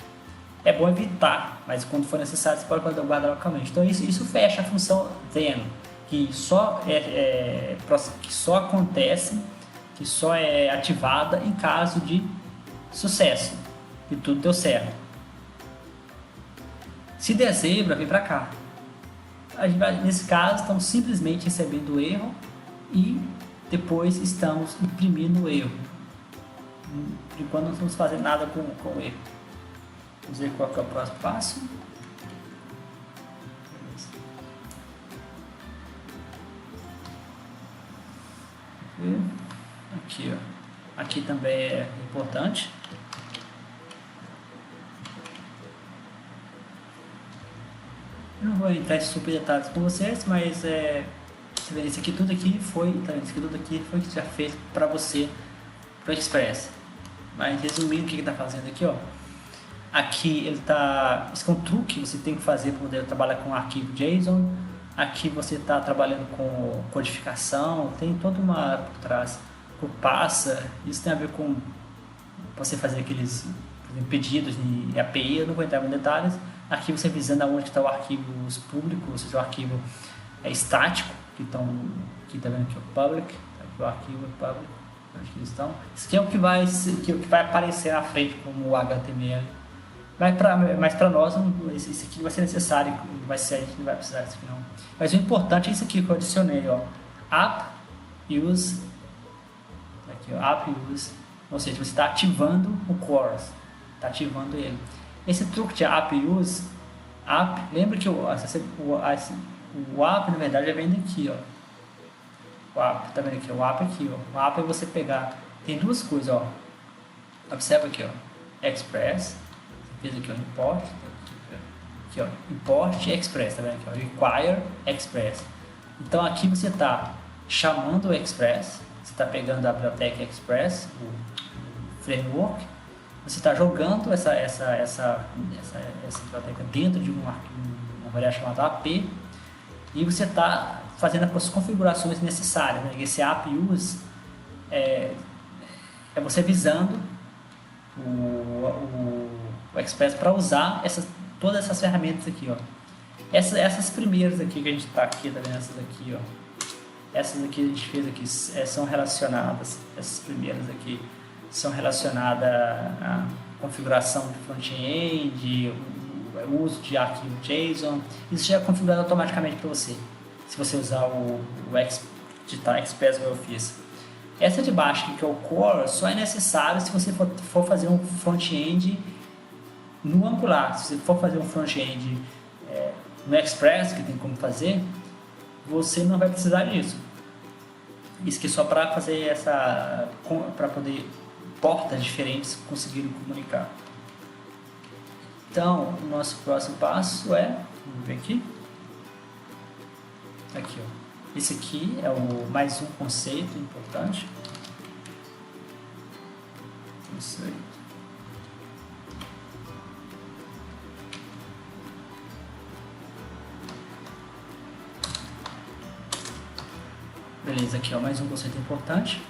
É bom evitar, mas quando for necessário você pode guardar localmente. Então isso fecha a função then, que só acontece, que só é ativada em caso de sucesso, e tudo deu certo. Se der zebra, vem para cá. Nesse caso, estamos simplesmente recebendo o erro e depois estamos imprimindo o erro. Por enquanto não estamos fazendo nada com o erro. Vamos ver qual é o próximo passo. Aqui, ó. Aqui também é importante. Eu não vou entrar em super detalhes com vocês, mas isso aqui tudo aqui foi, tá vendo? Isso aqui tudo aqui foi já feito para você pro Express. Mas resumindo o que ele está fazendo aqui, ó. Aqui ele tá, esse é um truque que você tem que fazer para poder trabalhar com um arquivo JSON. Aqui você está trabalhando com codificação, tem toda uma por trás, por passa, isso tem a ver com você fazer aqueles pedidos de API, eu não vou entrar em detalhes. Aqui você visando aonde está o arquivo público, ou seja, o arquivo estático, que está vendo aqui o public, tá aqui o arquivo public, onde que eles estão. Isso aqui é o que vai aparecer na frente como HTML. Mas para nós, isso aqui vai ser necessário, a gente não vai precisar disso aqui não. Mas o importante é isso aqui que eu adicionei, ó, app use, aqui ó, app use, ou seja, você está ativando o CORS, está ativando ele. Esse truque de app use, lembra que o app na verdade já vem daqui, ó. O app, tá vendo aqui? O app aqui, ó. O app é você pegar, tem duas coisas, ó. Observa aqui, ó, Express. Fez aqui, ó, import, aqui, ó, import express, tá vendo aqui, ó, require express. Então aqui você está chamando o express, você está pegando a biblioteca express, o framework, você está jogando essa biblioteca dentro de uma variável chamada AP e você está fazendo as configurações necessárias, né? Esse app use é você visando o Express para usar todas essas ferramentas aqui, ó. Essas primeiras aqui que a gente está aqui, tá vendo? Essas aqui, ó. Essas aqui a gente fez aqui são relacionadas, essas primeiras aqui são relacionadas à configuração de front-end, o uso de arquivo JSON. Isso já é configurado automaticamente para você, se você usar o digitar Express como eu fiz. Essa de baixo aqui, que é o Core, só é necessário se você for fazer um front-end no Angular. Se você for fazer um front-end no Express, que tem como fazer, você não vai precisar disso. Isso aqui é só para fazer para poder portas diferentes conseguirem comunicar. Então, o nosso próximo passo vamos ver aqui. Aqui, ó. Esse aqui é mais um conceito importante. Isso aí. Beleza, aqui ó, mais um conceito importante.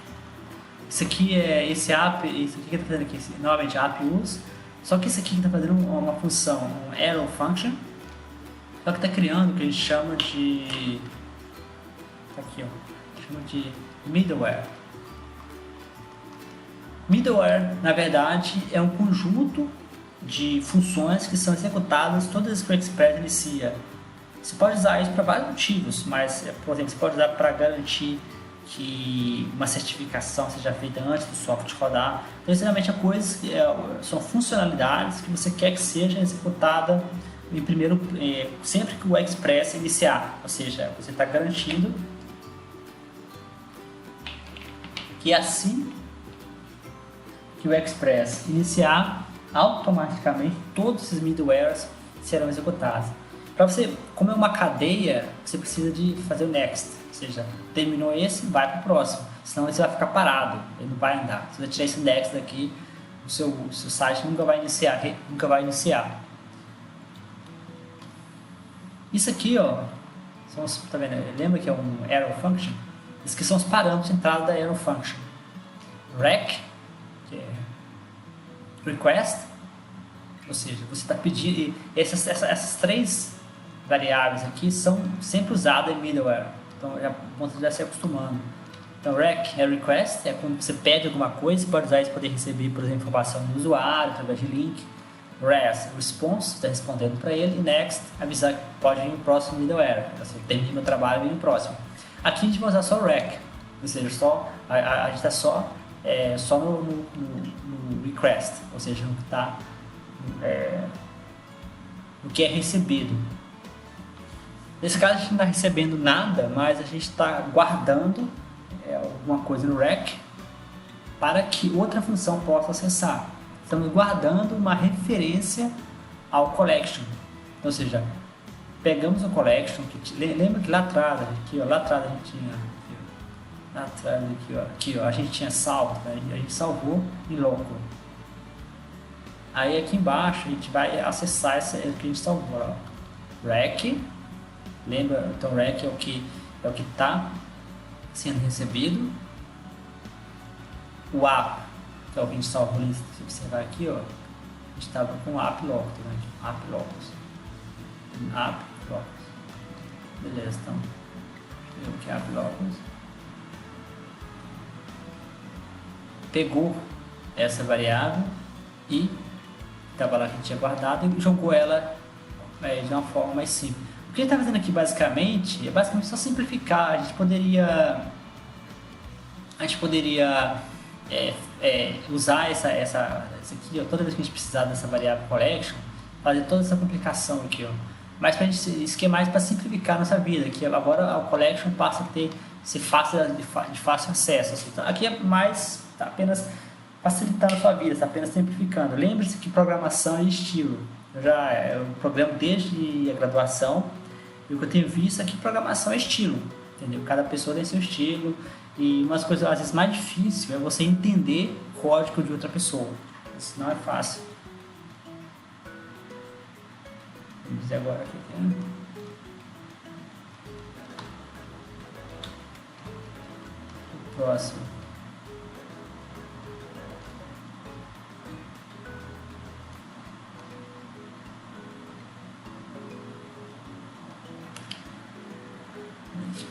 Isso aqui esse aqui que está fazendo aqui, novamente app use. Só que esse aqui está fazendo uma função, um arrow function. Só que está criando o que a gente chama de aqui, ó, chama de middleware. Middleware, na verdade, é um conjunto de funções que são executadas todas as vezes que o Express inicia. Você pode usar isso para vários motivos, mas, por exemplo, você pode usar para garantir que uma certificação seja feita antes do software rodar. Então, geralmente, são funcionalidades que você quer que seja executada sempre que o Express iniciar. Ou seja, você está garantindo que assim que o Express iniciar, automaticamente todos esses middlewares serão executados. Para você, como é uma cadeia, você precisa de fazer o next, ou seja, terminou esse, vai para o próximo, senão você vai ficar parado, ele não vai andar. Se você tirar esse next daqui, o seu site nunca vai iniciar. Isso aqui, ó, tá vendo? Lembra que é um arrow function? Esses aqui são os parâmetros de entrada da arrow function. Rec, que é request, ou seja, você está pedindo, essas três variáveis aqui são sempre usadas em middleware, então você já se acostumando. Então rec é request, é quando você pede alguma coisa, você pode usar isso para poder receber, por exemplo, informação do usuário através de link. Res, response, está respondendo para ele, e next, avisar que pode vir o próximo middleware, então, assim, termina meu trabalho e vem o próximo. Aqui a gente vai usar só rec, ou seja, a gente está só no request, ou seja, no que está no que é recebido. Nesse caso a gente não está recebendo nada, mas a gente está guardando alguma coisa no rec para que outra função possa acessar. Estamos guardando uma referência ao collection. Então, ou seja, pegamos o collection, lembra que lá atrás a gente tinha a gente tinha salvo, né? A gente salvou em local. Aí aqui embaixo a gente vai acessar essa que a gente salvou, ó. Rec Lembra, então rec é o que está sendo recebido. O app, que é o que a gente salvou, se você observar aqui, ó, a gente estava com o app local, tá vendo? App locals. App locals. Beleza, então, deixa eu ver o que é app locals. Pegou essa variável e estava lá que a gente tinha guardado e jogou ela de uma forma mais simples. O que ele está fazendo aqui basicamente é só simplificar. A gente poderia usar essa aqui, ó, toda vez que a gente precisar dessa variável collection, fazer toda essa complicação aqui, ó. Mas isso aqui é mais para simplificar a nossa vida, que agora a collection passa a ser fácil de fácil acesso. Assim. Então, aqui é mais, tá apenas facilitando a sua vida, está apenas simplificando. Lembre-se que programação é estilo. Eu programo desde a graduação e o que eu tenho visto é que programação é estilo, entendeu? Cada pessoa tem seu estilo e umas coisas às vezes mais difíceis é você entender o código de outra pessoa. Isso não é fácil. Vamos dizer agora aqui. O próximo.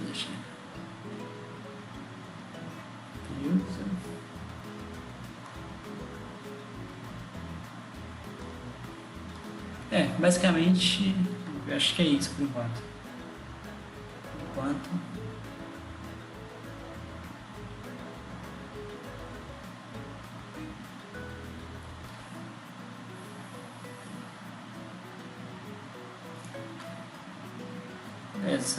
Deixa basicamente, eu acho que é isso por enquanto.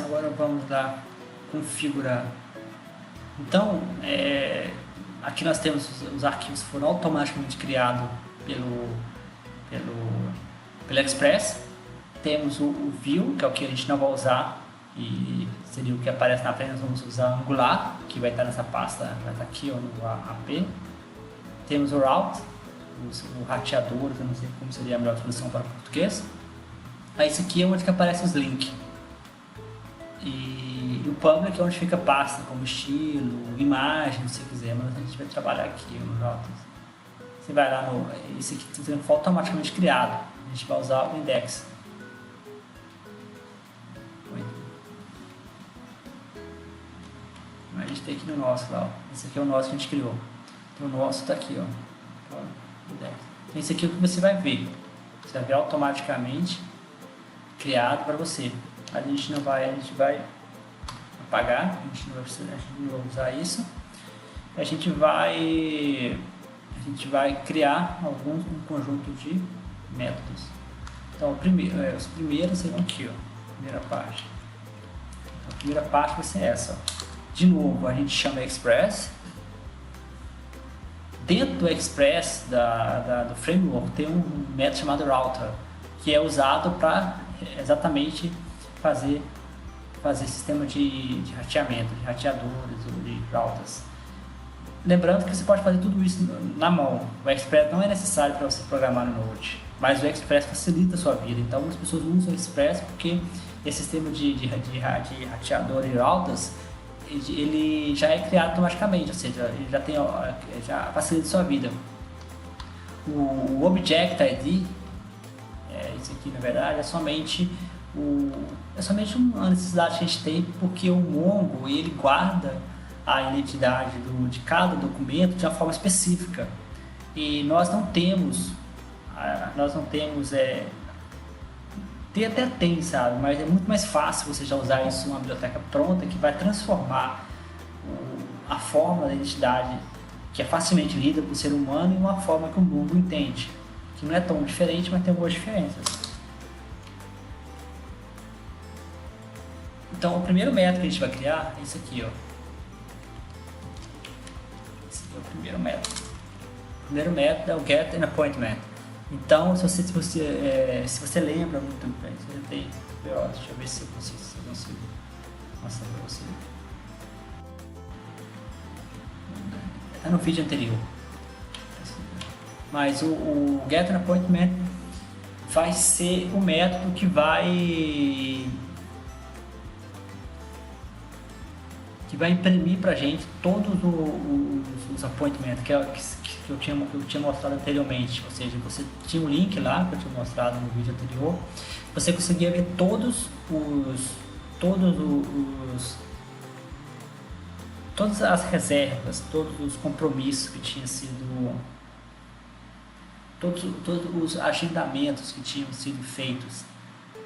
Agora vamos lá configurar. Então, aqui nós temos os arquivos que foram automaticamente criados pelo Express. Temos o view, que é o que a gente não vai usar, e seria o que aparece na frente. Nós vamos usar Angular, que vai estar nessa pasta, vai estar aqui ó, no AP. Temos o route, o rateador, que eu não sei como seria a melhor tradução para o português. Aí esse aqui é onde que aparece os links. E o public é onde fica pasta, como estilo, imagem, se você quiser, mas a gente vai trabalhar aqui no route. Você vai lá no... Esse aqui foi automaticamente criado. A gente vai usar o index. A gente tem aqui no nosso lá, ó. Esse aqui é o nosso que a gente criou. Então o nosso está aqui, ó. Index. Então esse aqui é o que você vai ver. Você vai ver automaticamente criado para você. A gente vai apagar, a gente não vai usar isso. A gente vai criar um conjunto de métodos. Então os primeiros serão aqui, ó, primeira parte. A primeira parte vai ser essa, ó. De novo, a gente chama Express. Dentro do Express do framework tem um método chamado router, que é usado para exatamente fazer sistema de rateamento, de rateadores ou de routers. Lembrando que você pode fazer tudo isso na mão. O Express não é necessário para você programar no Node, mas o Express facilita a sua vida. Então as pessoas usam o Express porque esse sistema de rateador e routers ele já é criado automaticamente, ou seja, ele já facilita a sua vida. O Object ID, isso aqui na verdade é somente uma necessidade que a gente tem, porque o Mongo ele guarda a identidade de cada documento de uma forma específica e nós não temos até tem, sabe, mas é muito mais fácil você já usar isso em uma biblioteca pronta que vai transformar a forma da identidade que é facilmente lida por ser humano em uma forma que o Mongo entende, que não é tão diferente, mas tem algumas diferenças. Então o primeiro método que a gente vai criar é esse aqui, ó. Esse aqui é o primeiro método. O primeiro método é o get and appointment. Então, se você lembra muito bem, você já tem. Deixa eu ver se eu consigo mostrar para você. Está no vídeo anterior. Mas o get and appointment vai ser o método que vai vai imprimir para a gente todos os appointments que eu tinha mostrado anteriormente. Ou seja, você tinha um link lá que eu tinha mostrado no vídeo anterior. Você conseguia ver todas as reservas, todos os compromissos que tinham sido, todos os agendamentos que tinham sido feitos.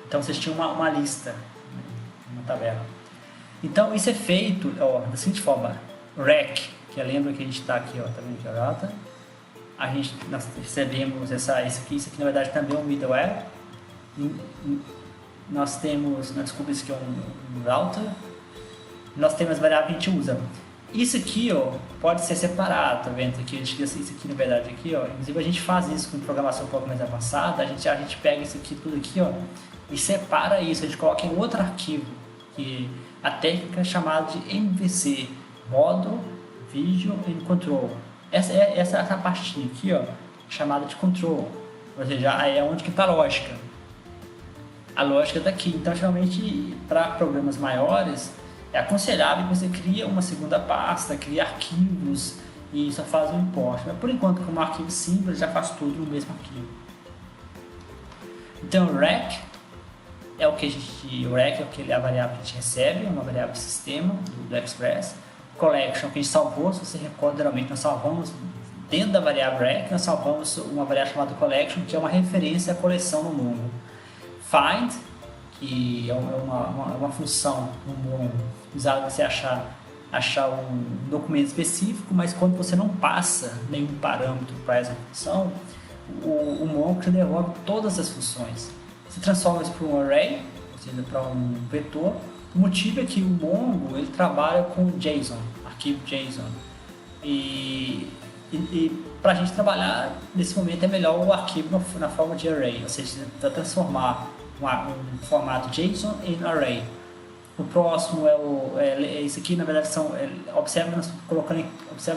Então vocês tinham uma lista, uma tabela. Então isso é feito da seguinte forma: REC, que lembra que a gente está aqui, tá vendo aqui a data? Nós recebemos isso aqui na verdade também é um middleware. Nós temos, desculpa, isso aqui é um router. Nós temos as variáveis que a gente usa. Isso aqui, pode ser separado, tá vendo? Isso aqui, na verdade, aqui, inclusive a gente faz isso com programação um pouco mais avançada. A gente pega isso aqui, tudo aqui, e separa isso. A gente coloca em outro arquivo, que a técnica é chamada de MVC, Model Visual and Control. Essa partinha aqui, chamada de Control, ou seja, é onde que está a lógica. A lógica está aqui. Então, geralmente, para programas maiores, é aconselhável que você crie uma segunda pasta, crie arquivos e só faz um import. Mas por enquanto, como um arquivo simples, já faz tudo no mesmo arquivo. Então, o REC é a variável que a gente recebe, uma variável de sistema do Express. Collection, que a gente salvou, se você recorda, geralmente nós salvamos dentro da variável REC, nós salvamos uma variável chamada Collection, que é uma referência à coleção no Mongo. Find, que é uma função no Mongo usada para você achar um documento específico, mas quando você não passa nenhum parâmetro para essa função, o Mongo te devolve todas as funções. Você transforma isso para um array, ou seja, para um vetor. O motivo é que o Mongo ele trabalha com JSON, arquivo JSON. E para a gente trabalhar nesse momento é melhor o arquivo na forma de array, ou seja, para transformar um formato JSON em array. O próximo é isso aqui, na verdade observa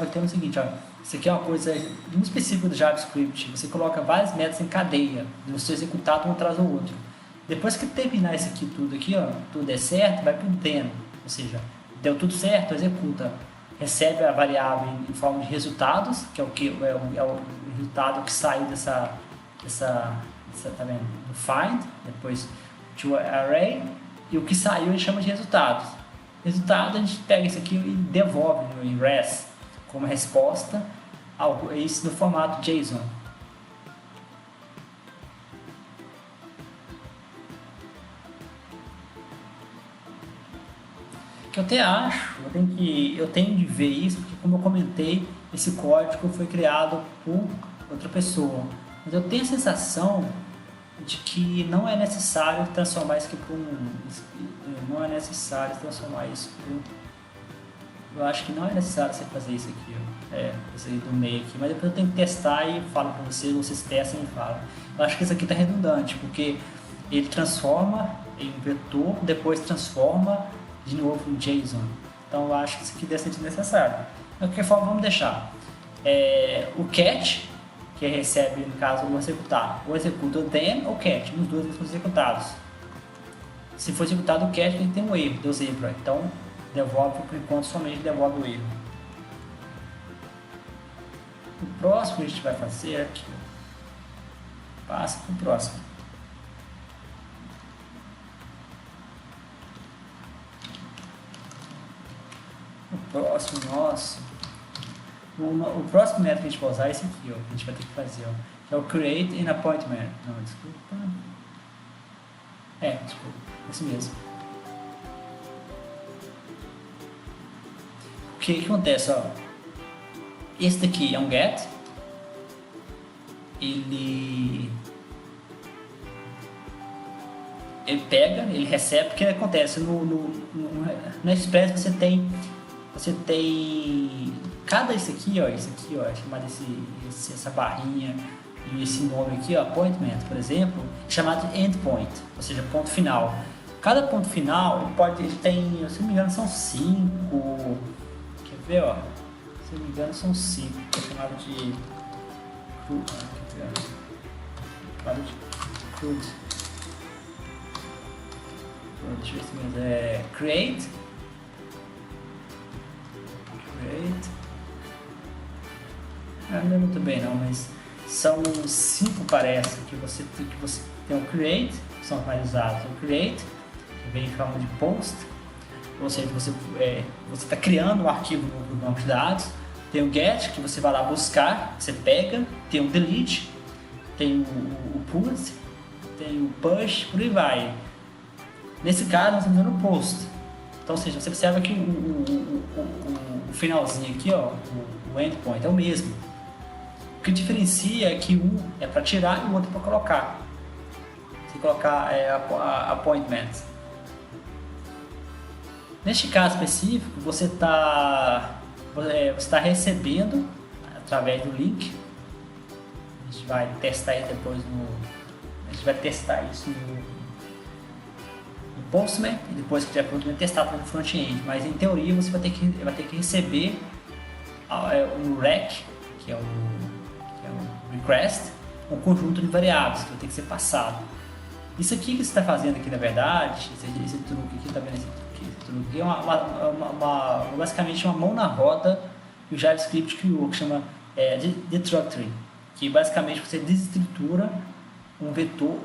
que tem o seguinte, isso aqui é uma coisa muito específica do JavaScript. Você coloca vários métodos em cadeia, e você executado um atrás do outro. Depois que terminar isso aqui tudo tudo é certo, vai para o then, ou seja, deu tudo certo, executa, recebe a variável em forma de resultados, que é o resultado que saiu dessa tá vendo? Do find, depois to array, e o que saiu a gente chama de resultados. Resultado a gente pega isso aqui e devolve em res como resposta a isso no formato JSON. Que eu até acho, eu tenho de ver isso, porque como eu comentei, esse código foi criado por outra pessoa. Mas eu tenho a sensação de que não é necessário transformar isso aqui para não é necessário transformar isso para eu acho que não é necessário você fazer isso aqui, esse aí do meio aqui, mas depois eu tenho que testar e falo para vocês testam e falam. Eu acho que isso aqui está redundante, porque ele transforma em um vetor, depois transforma de novo em JSON. Então eu acho que isso aqui deve ser desnecessário. De qualquer forma, vamos deixar. O catch, que recebe, no caso, o executar. Ou executa o then ou catch, os dois são executados. Se for executado o catch, ele tem um erro, deu zebra. Então, devolve, por enquanto, somente devolve o erro. O próximo que a gente vai fazer aqui. Passa para o próximo. O próximo nosso. O próximo método que a gente vai usar é esse aqui, que a gente vai ter que fazer, que é o create an appointment. Não, desculpa. Desculpa, esse mesmo. O que acontece, esse daqui é um get. Ele pega, ele recebe, porque acontece no Express você tem cada esse aqui, é chamado essa barrinha e esse nome aqui, appointment, por exemplo, é chamado de endpoint, ou seja, ponto final. Cada ponto final ele tem, se não me engano, são 5. Quer ver, se não me engano, são 5, que é chamado de CRUD. Deixa eu ver se mesmo. Create, Eu não lembro muito bem não, mas são 5 parece que você tem o create, que são os mais usados. O create, que vem em forma de post, ou seja, você está criando um arquivo no banco de dados. Tem o get, que você vai lá buscar, você pega. Tem o delete, tem o put, tem o push, por aí vai. Nesse caso, nós estamos usando o post. Então, ou seja, você observa que o finalzinho aqui, ó, o endpoint é o mesmo. O que diferencia é que um é para tirar e o outro é para colocar. Você colocar appointment. Neste caso específico, você está recebendo através do link. A gente vai testar isso depois no Postman, e depois que tiver pronto, vai testar no front-end. Mas em teoria você vai ter que receber um REC, que é o request, um conjunto de variáveis que vai ter que ser passado. Isso aqui que você está fazendo aqui, na verdade, esse truque aqui, tá vendo esse truque? É basicamente uma mão na roda que o JavaScript criou, que chama destructuring, que basicamente você desestrutura um vetor,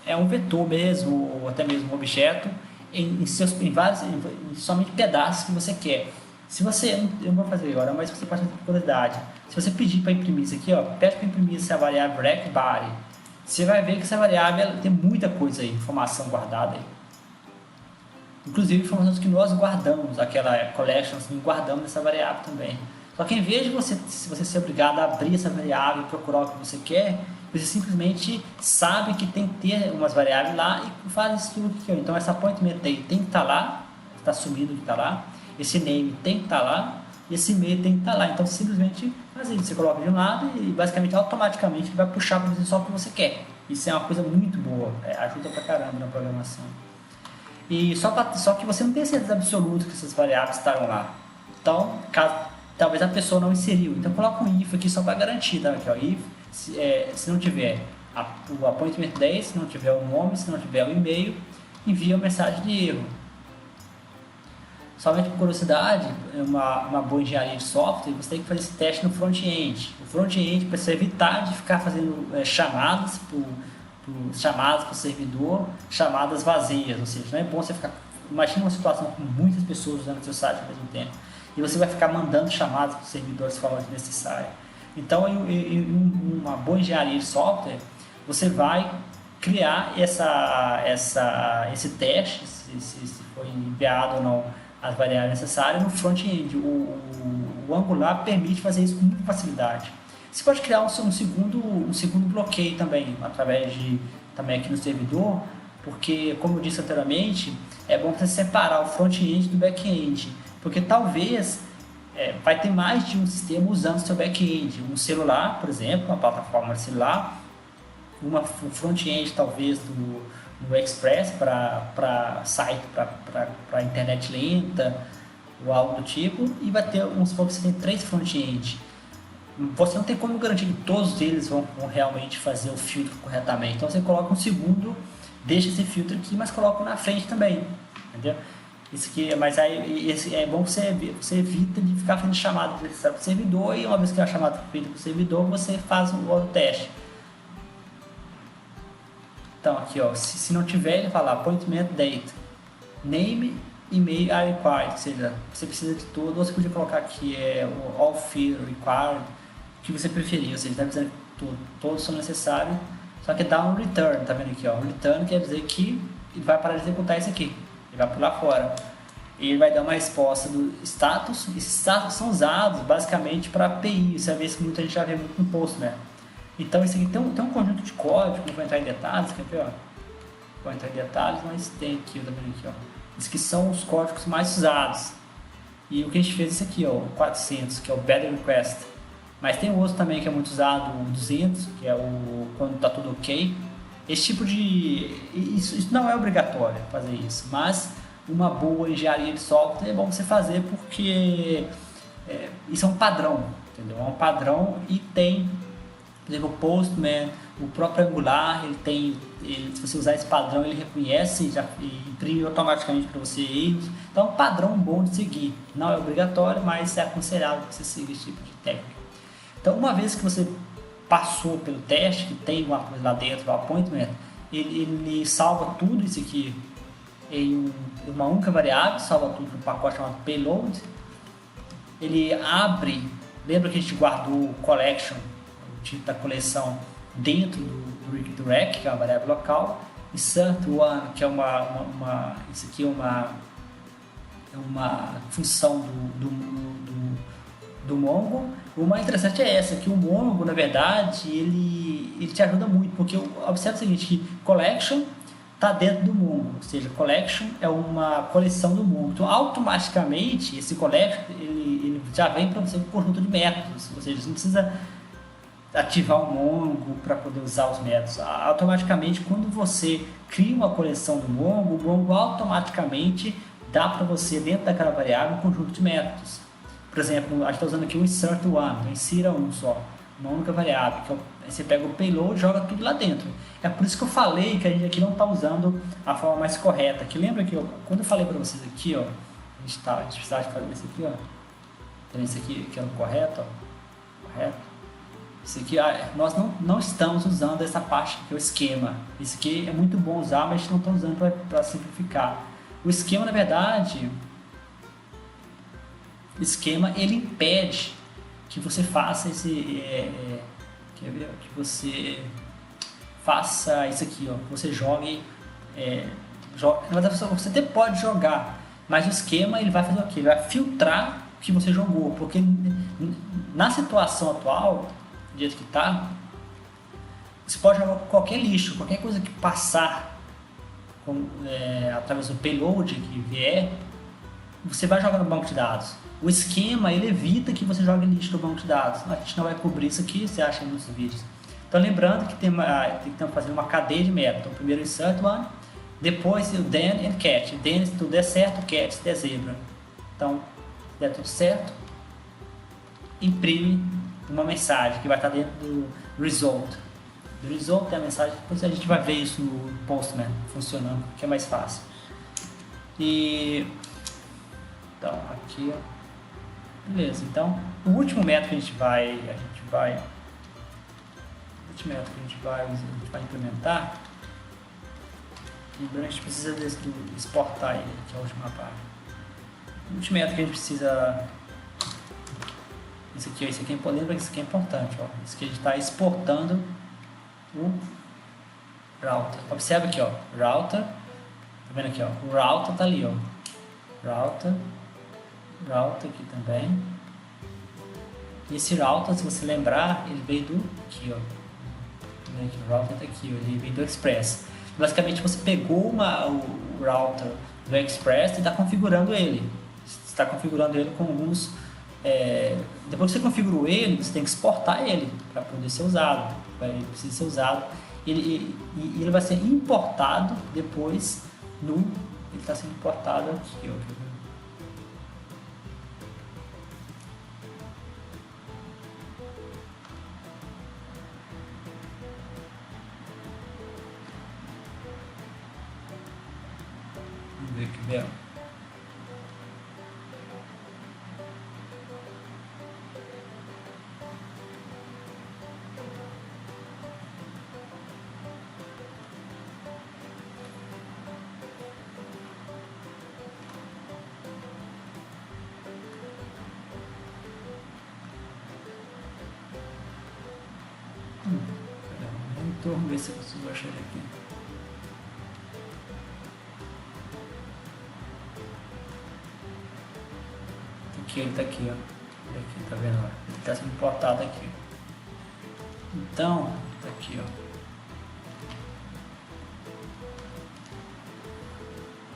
um vetor mesmo, ou até mesmo um objeto, em somente pedaços que você quer. Se você, eu não vou fazer agora, mas você pode fazer por curiosidade. Se você pedir para imprimir isso aqui, ó, pede para imprimir essa variável recBody, você vai ver que essa variável tem muita coisa aí, informação guardada aí. Inclusive informações que nós guardamos, aquela collection, assim, guardamos essa variável também. Só que em vez de você ser obrigado a abrir essa variável e procurar o que você quer, você simplesmente sabe que tem que ter umas variáveis lá e faz isso tudo aqui. Então essa appointment aí tem que estar lá, está assumindo que está lá, esse name tem que estar lá, e esse e-mail tem que estar lá. Então simplesmente faz isso, você coloca de um lado e basicamente automaticamente ele vai puxar para você só o que você quer. Isso é uma coisa muito boa, ajuda pra caramba na programação. E só que você não tem certeza absoluta que essas variáveis estarão lá. Então, talvez a pessoa não inseriu. Então coloca um if aqui só para garantir, tá? Aqui, ó, if, se não tiver o appointment day, se não tiver o nome, se não tiver o e-mail, envia uma mensagem de erro. Somente por curiosidade, uma boa engenharia de software, você tem que fazer esse teste no front-end. O front-end, para você evitar de ficar fazendo chamadas para o servidor, chamadas vazias, ou seja, não é bom você ficar... Imagina uma situação com muitas pessoas usando o seu site ao mesmo tempo, e você vai ficar mandando chamadas para o servidor de forma desnecessária. Então, em uma boa engenharia de software, você vai criar esse teste, se foi enviado ou não as variáveis necessárias no front-end. O Angular permite fazer isso com muita facilidade. Você pode criar um segundo bloqueio também, também aqui no servidor, porque, como eu disse anteriormente, é bom você separar o front-end do back-end, porque talvez vai ter mais de um sistema usando o seu back-end. Um celular, por exemplo, uma plataforma de celular, um front-end talvez no Express para site, para internet lenta ou algo do tipo, e vai ter você tem 3 front-end. Você não tem como garantir que todos eles vão realmente fazer o filtro corretamente. Então você coloca um segundo, deixa esse filtro aqui, mas coloca na frente também, entendeu? Isso aqui, mas aí é bom que você evita de ficar fazendo chamada para o servidor, e uma vez que a chamada é feita para o servidor, você faz o teste. Então aqui, ó, se não tiver, ele fala appointment date, name, e-mail are required, ou seja, você precisa de tudo. Ou você podia colocar aqui o all field required, o que você preferir, ou seja, está dizendo que todos são necessários, só que dá um return, tá vendo aqui, ó, o return quer dizer que ele vai parar de executar isso aqui, ele vai pular fora, e ele vai dar uma resposta do status. Esses status são usados basicamente para API, isso é vez que muita gente já vê muito no Postman. Então isso aqui tem um conjunto de código, não vou entrar em detalhes, quer ver, ó? Vou entrar em detalhes, mas tem aqui, tá vendo aqui, ó? Esses que são os códigos mais usados. E o que a gente fez é esse aqui, ó, o 400, que é o Better Request. Mas tem outro também que é muito usado, o 200, que é o quando está tudo ok. Esse tipo de... Isso não é obrigatório fazer isso, mas uma boa engenharia de software é bom você fazer porque isso é um padrão, entendeu? É um padrão e tem... Por exemplo, o Postman, o próprio Angular, se você usar esse padrão, ele reconhece e imprime automaticamente para você erros. Então é um padrão bom de seguir. Não é obrigatório, mas é aconselhável que você siga esse tipo de técnica. Então, uma vez que você passou pelo teste, que tem uma coisa lá dentro, o appointment, ele salva tudo isso aqui em uma única variável, salva tudo no pacote chamado payload. Ele abre, lembra que a gente guardou o collection, o tipo da coleção, dentro do rec, que é uma variável local. Insert one, que é isso aqui é uma função do Mongo. O mais interessante é essa, que o Mongo, na verdade, ele te ajuda muito, porque observa o seguinte, que collection está dentro do Mongo, ou seja, collection é uma coleção do Mongo. Então, automaticamente, esse collection ele já vem para você com um conjunto de métodos, ou seja, você não precisa ativar o Mongo para poder usar os métodos. Automaticamente, quando você cria uma coleção do Mongo, o Mongo automaticamente dá para você, dentro daquela variável, um conjunto de métodos. Por exemplo, a gente está usando aqui o insert one, então insira um só, uma única variável. Então, você pega o payload e joga tudo lá dentro. É por isso que eu falei que a gente aqui não está usando a forma mais correta. Que lembra que quando eu falei para vocês aqui, ó, a gente precisava de fazer isso aqui, ó. Esse aqui que é o correto, ó. Correto. Isso aqui, nós não estamos usando essa parte que é o esquema. Isso aqui é muito bom usar, mas a gente não está usando para simplificar. O esquema, na verdade, ele impede que você faça que você faça isso aqui, ó, que você jogue, na verdade você até pode jogar, mas o esquema ele vai fazer o quê? Ele vai filtrar o que você jogou, porque na situação atual, do jeito que está, você pode jogar qualquer lixo, qualquer coisa que passar através do payload que vier, você vai jogar no banco de dados. O esquema ele evita que você jogue lixo no banco de dados. A gente não vai cobrir isso aqui, você acha nos vídeos. Então lembrando que tem que fazer uma cadeia de métodos. Então, primeiro insert one, depois o then and catch. Then se tudo der certo, catch se der zebra. Então, se der tudo certo, imprime uma mensagem que vai estar dentro do result. Do result tem a mensagem, depois a gente vai ver isso no Postman funcionando, que é mais fácil. Então, aqui, ó. Beleza, então, o último método que a gente vai implementar, lembrando que a gente precisa exportar ele, que é a última parte. O último método que a gente precisa, esse aqui é importante, lembra que isso aqui é importante, ó. Isso aqui a gente está exportando o router. Observa aqui, ó, router, tá vendo aqui, ó, o router tá ali, ó, router aqui também. E esse router, se você lembrar, ele veio aqui, ó. O router tá aqui, ó. Ele veio do Express. Basicamente, você pegou o router do Express e está configurando ele. Você está configurando ele com alguns. Depois que você configurou ele, você tem que exportar ele para poder ser usado. Ele precisa ser usado. E ele vai ser importado depois ele está sendo importado aqui, ó. Vamos ver aqui, Bel. Vamos ver se eu consigo achar ele aqui. Aqui, ele tá aqui, ó. Aqui, tá vendo? Ele tá sendo importado aqui. Então, tá aqui, ó.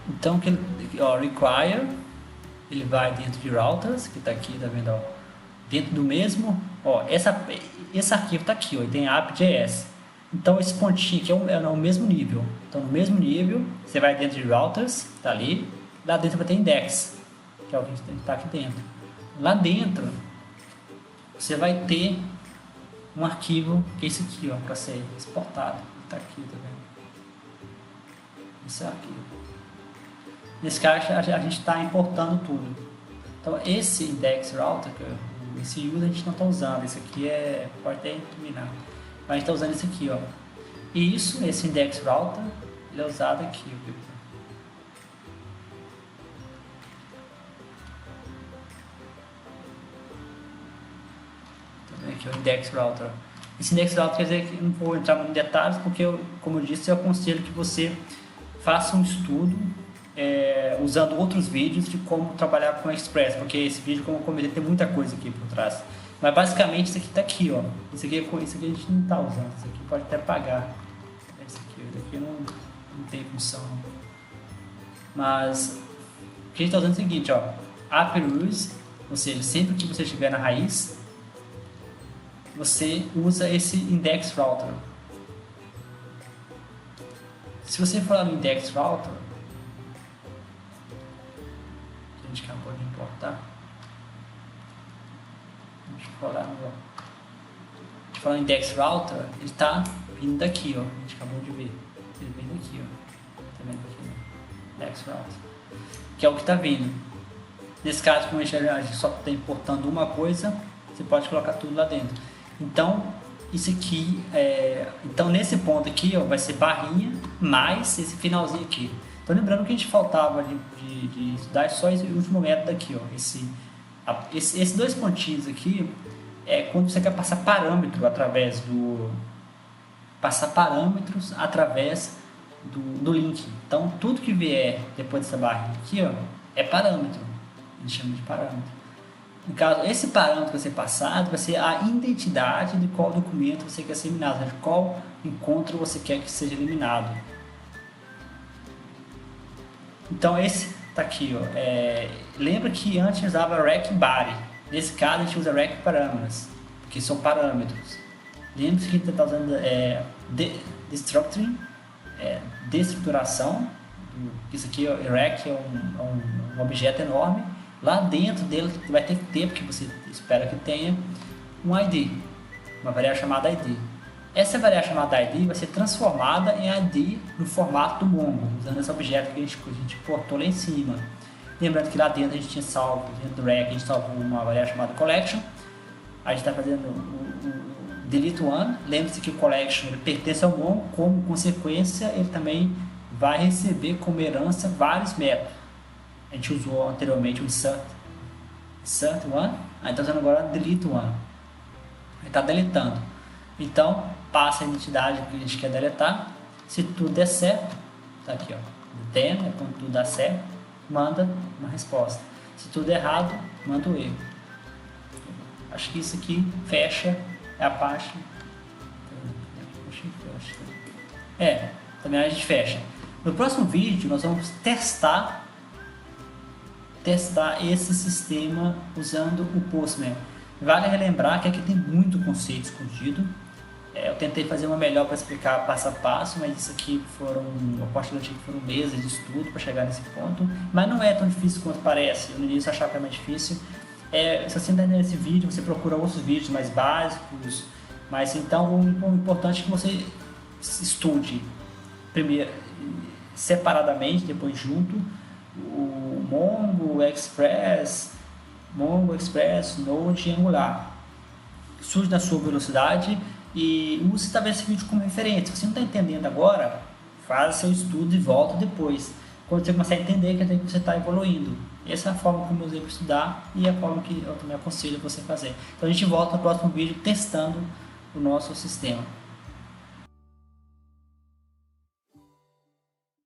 Então, require, ele vai dentro de routers, que tá aqui, tá vendo? Ó, dentro do mesmo, ó, esse arquivo tá aqui, ó, e tem app.js. Então esse pontinho aqui é o mesmo nível. Então no mesmo nível, você vai dentro de routers, tá ali, lá dentro vai ter index, que é o que está aqui dentro. Lá dentro, você vai ter um arquivo, que é esse aqui, ó, para ser exportado. Tá aqui, tá vendo? Esse arquivo. Nesse caso, a gente está importando tudo. Então esse index router, que é Esse use a gente não está usando, esse aqui pode até eliminar. Mas a gente está usando esse aqui, ó. E isso, esse index router, ele é usado aqui, ó. Então, aqui é o index router. Esse index router quer dizer que eu não vou entrar muito em detalhes, porque, como eu disse, eu aconselho que você faça um estudo usando outros vídeos de como trabalhar com Express, porque esse vídeo, como eu comentei, tem muita coisa aqui por trás. Mas basicamente isso aqui está aqui, ó. Isso aqui a gente não está usando, isso aqui pode até pagar. Esse aqui não tem função. Mas o que a gente está usando é o seguinte, ó. AppRuse, ou seja, sempre que você estiver na raiz, você usa esse index router. Se você for lá no index router, que a gente acabou de importar, deixa eu falar no index router, ele está vindo daqui, ó. A gente acabou de ver. Ele vem daqui, ó. Tá vendo aqui, ó? Index router, que é o que está vindo. Nesse caso, como a gente só está importando uma coisa, você pode colocar tudo lá dentro. Então, isso aqui, então nesse ponto aqui, ó, vai ser barrinha mais esse finalzinho aqui. Então, lembrando que a gente faltava de estudar é só esse último método aqui, ó. Esses dois pontinhos aqui é quando você quer passar parâmetros através do link. Então, tudo que vier depois dessa barrinha aqui, ó, é parâmetro. A gente chama de parâmetro. No caso, esse parâmetro que vai ser passado vai ser a identidade de qual documento você quer ser eliminado, de qual encontro você quer que seja eliminado. Então, esse está aqui, ó. Lembra que antes usava rec body. Nesse caso, a gente usa rec parameters, porque são parâmetros. Lembra que a gente está usando destructuring, destruturação. Isso aqui, ó, rec é um objeto enorme. Lá dentro dele vai ter que ter, porque você espera que tenha, um ID, uma variável chamada ID. Essa variável chamada ID vai ser transformada em ID no formato do Mongo, usando esse objeto que a gente portou lá em cima. Lembrando que lá dentro a gente tinha salvo, dentro do rec a gente salvou uma variável chamada collection. A gente está fazendo o delete one. Lembre-se que o collection ele pertence ao Mongo, como consequência ele também vai receber como herança vários métodos. A gente usou anteriormente o insert one, aí está usando agora delete one. Ele está deletando. Então, passa a identidade que a gente quer deletar. Se tudo der certo, tá aqui, ó, then, quando tudo dá certo, manda uma resposta. Se tudo der errado, manda o erro. Acho que isso aqui fecha a parte. Também a gente fecha. No próximo vídeo, nós vamos testar esse sistema usando o Postman. Vale relembrar que aqui tem muito conceito escondido. Eu tentei fazer uma melhor para explicar passo a passo, mas isso aqui foram meses de estudo para chegar nesse ponto. Mas não é tão difícil quanto parece. No início eu achava que era mais difícil. Se você entender esse vídeo, você procura outros vídeos mais básicos. Mas então o importante é que você estude primeiro separadamente, depois junto, o Mongo, Express, Node e Angular. Surge na sua velocidade e use talvez esse vídeo como referência. Se você não está entendendo agora, faz seu estudo e volta depois. Quando você começar a entender, que você está evoluindo. Essa é a forma como eu usei para estudar e a forma que eu também aconselho você fazer. Então a gente volta no próximo vídeo testando o nosso sistema.